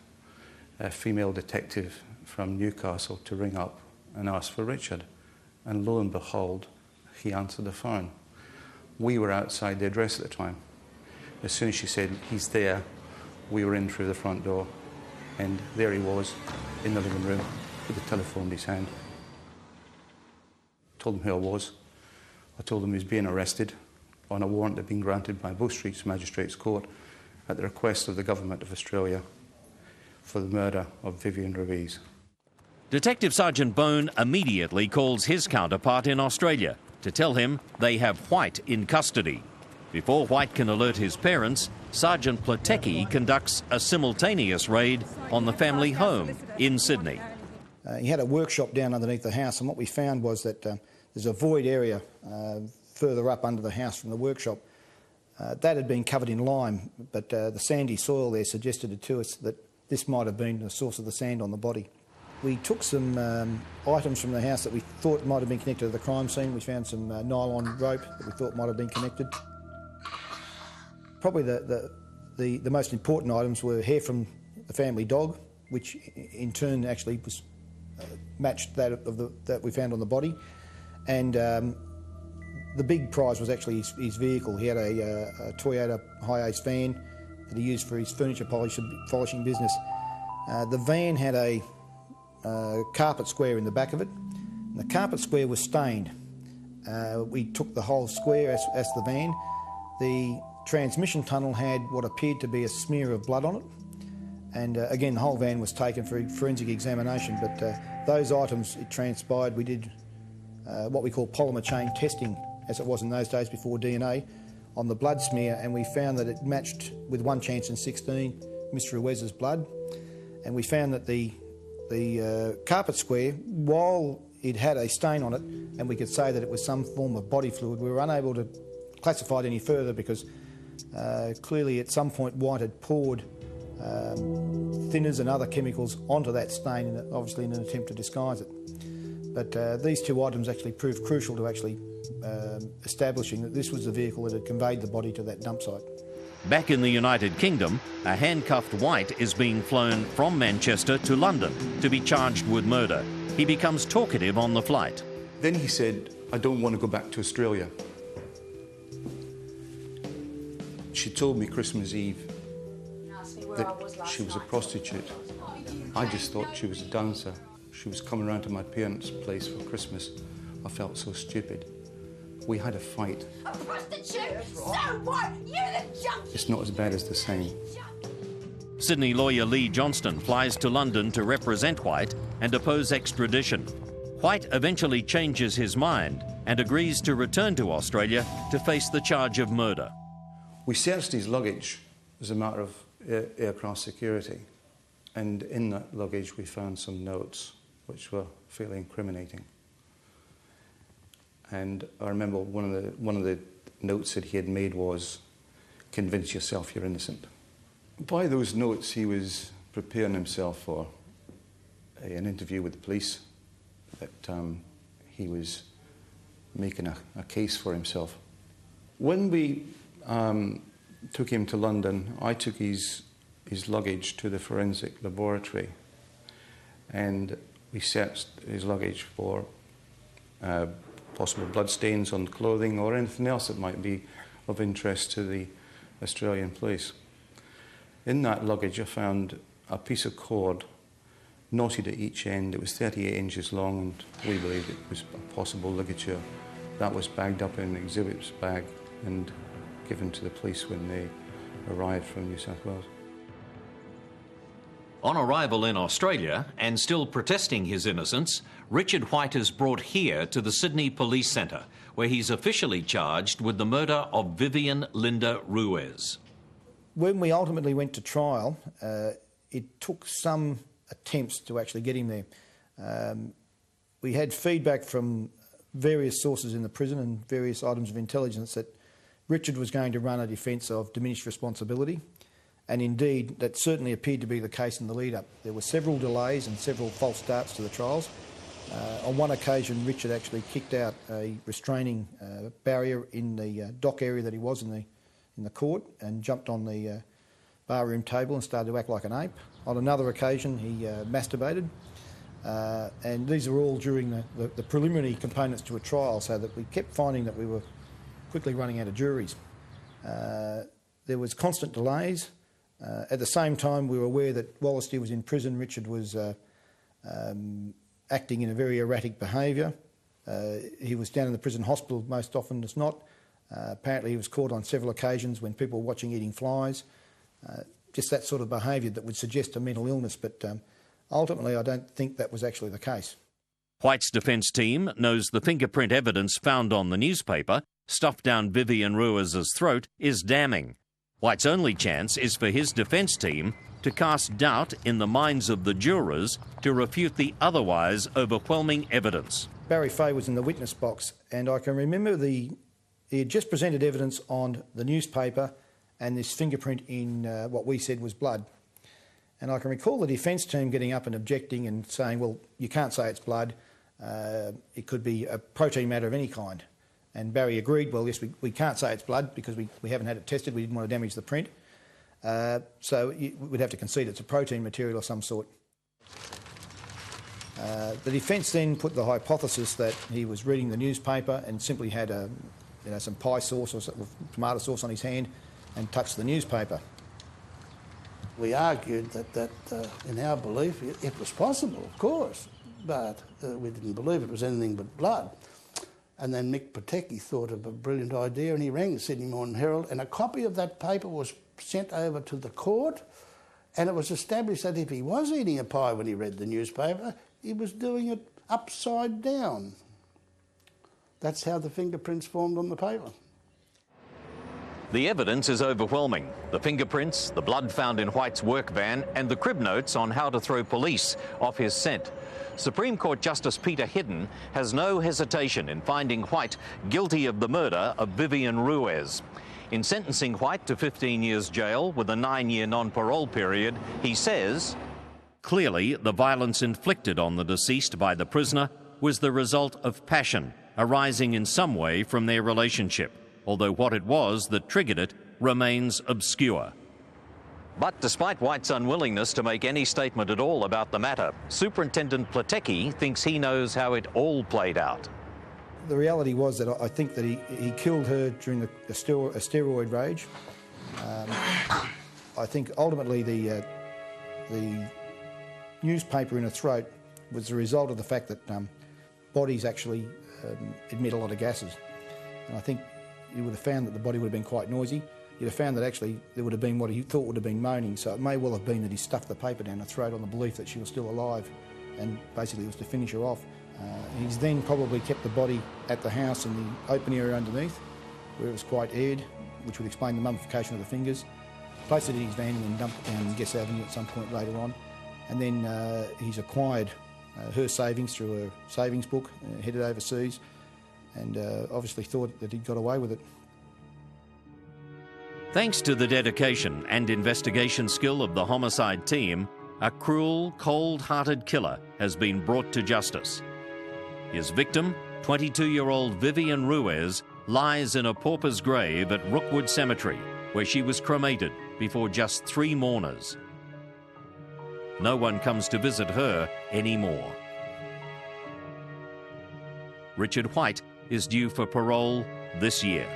female detective from Newcastle to ring up and ask for Richard, and lo and behold, he answered the phone. We were outside the address at the time. As soon as she said, he's there, we were in through the front door, and there he was in the living room with the telephone in his hand. Told him who I was. I told him he was being arrested on a warrant that had been granted by Bow Street's Magistrates Court at the request of the Government of Australia for the murder of Vivian Ruiz. Detective Sergeant Bone immediately calls his counterpart in Australia to tell him they have White in custody. Before White can alert his parents, Sergeant Platecki conducts a simultaneous raid on the family home in Sydney. He had a workshop down underneath the house, and what we found was that there's a void area further up under the house from the workshop. That had been covered in lime, but the sandy soil there suggested to us that this might have been the source of the sand on the body. We took some items from the house that we thought might have been connected to the crime scene. We found some nylon rope that we thought might have been connected. Probably the most important items were hair from the family dog, which in turn actually was matched that that we found on the body, and the big prize was actually his vehicle. He had a Toyota high-ace van that he used for his furniture polishing business. The van had a carpet square in the back of it, and the carpet square was stained. We took the whole square as the van. The transmission tunnel had what appeared to be a smear of blood on it, and again the whole van was taken for forensic examination, but those items, it transpired, we did what we call polymer chain testing, as it was in those days before DNA, on the blood smear, and we found that it matched with 1 chance in 16 Mr. Ruiz's blood, and we found that the carpet square, while it had a stain on it and we could say that it was some form of body fluid, we were unable to classify it any further because clearly at some point White had poured thinners and other chemicals onto that stain, obviously in an attempt to disguise it. But these two items actually proved crucial to actually establishing that this was the vehicle that had conveyed the body to that dump site. Back in the United Kingdom, a handcuffed White is being flown from Manchester to London to be charged with murder. He becomes talkative on the flight. Then he said, "I don't want to go back to Australia." She told me Christmas Eve that she was a prostitute. I just thought she was a dancer. She was coming round to my parents' place for Christmas. I felt so stupid. We had a fight. A prostitute? So what? You're the junkie! It's not as bad as the saying. Sydney lawyer Lee Johnston flies to London to represent White and oppose extradition. White eventually changes his mind and agrees to return to Australia to face the charge of murder. We searched his luggage as a matter of aircraft security, and in that luggage we found some notes which were fairly incriminating. And I remember one of the notes that he had made was, "Convince yourself you're innocent." By those notes he was preparing himself for an interview with the police, that he was making a case for himself. When we took him to London, I took his luggage to the forensic laboratory, and we searched his luggage for possible bloodstains on clothing or anything else that might be of interest to the Australian police. In that luggage I found a piece of cord knotted at each end. It was 38 inches long, and we believed it was a possible ligature. That was bagged up in an exhibits bag and given to the police when they arrived from New South Wales. On arrival in Australia, and still protesting his innocence, Richard White is brought here to the Sydney Police Centre, where he's officially charged with the murder of Vivian Linda Ruiz. When we ultimately went to trial, it took some attempts to actually get him there. We had feedback from various sources in the prison and various items of intelligence that Richard was going to run a defence of diminished responsibility, and indeed that certainly appeared to be the case in the lead-up. There were several delays and several false starts to the trials. On one occasion Richard actually kicked out a restraining barrier in the dock area that he was in the court and jumped on the barroom table and started to act like an ape. On another occasion he masturbated, and these are all during the preliminary components to a trial, so that we kept finding that we were quickly running out of juries. There was constant delays. At the same time, we were aware that whilst he was in prison, Richard was acting in a very erratic behaviour. He was down in the prison hospital most often as not. Apparently he was caught on several occasions when people were watching eating flies. Just that sort of behaviour that would suggest a mental illness, but ultimately I don't think that was actually the case. White's defence team knows the fingerprint evidence found on the newspaper, stuffed down Vivian Ruiz's throat, is damning. White's only chance is for his defence team to cast doubt in the minds of the jurors to refute the otherwise overwhelming evidence. Barry Fay was in the witness box, and I can remember he had just presented evidence on the newspaper and this fingerprint in what we said was blood. And I can recall the defence team getting up and objecting and saying, well, you can't say it's blood, it could be a protein matter of any kind. And Barry agreed, well, yes, we can't say it's blood because we haven't had it tested, we didn't want to damage the print. So we'd have to concede it's a protein material of some sort. The defence then put the hypothesis that he was reading the newspaper and simply had some pie sauce or tomato sauce on his hand and touched the newspaper. We argued that in our belief it was possible, of course, but we didn't believe it was anything but blood. And then Mick Patecki thought of a brilliant idea and he rang the Sydney Morning Herald, and a copy of that paper was sent over to the court, and it was established that if he was eating a pie when he read the newspaper, he was doing it upside down. That's how the fingerprints formed on the paper. The evidence is overwhelming. The fingerprints, the blood found in White's work van, and the crib notes on how to throw police off his scent. Supreme Court Justice Peter Hidden has no hesitation in finding White guilty of the murder of Vivian Ruiz. In sentencing White to 15 years jail with a 9-year non-parole period, he says, clearly the violence inflicted on the deceased by the prisoner was the result of passion arising in some way from their relationship, although what it was that triggered it remains obscure. But despite White's unwillingness to make any statement at all about the matter, Superintendent Platecki thinks he knows how it all played out. The reality was that I think that he killed her during a steroid rage. I think ultimately the newspaper in her throat was the result of the fact that bodies actually emit a lot of gases. And I think you would have found that the body would have been quite noisy. You'd have found that actually there would have been what he thought would have been moaning, so it may well have been that he stuffed the paper down her throat on the belief that she was still alive, and basically it was to finish her off. He's then probably kept the body at the house in the open area underneath, where it was quite aired, which would explain the mummification of the fingers. Placed it in his van and then dumped it down Guess Avenue at some point later on. And then he's acquired her savings through a savings book, headed overseas, and obviously thought that he'd got away with it. Thanks to the dedication and investigation skill of the homicide team, a cruel, cold-hearted killer has been brought to justice. His victim, 22-year-old Vivian Ruiz, lies in a pauper's grave at Rookwood Cemetery, where she was cremated before just 3 mourners. No one comes to visit her anymore. Richard White is due for parole this year.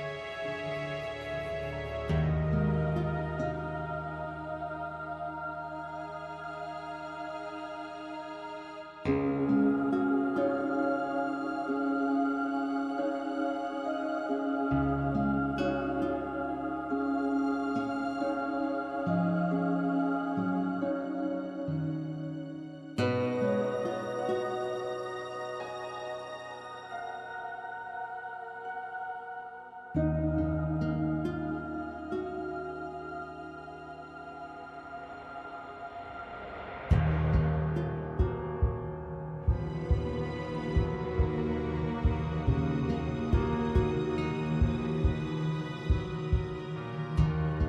you.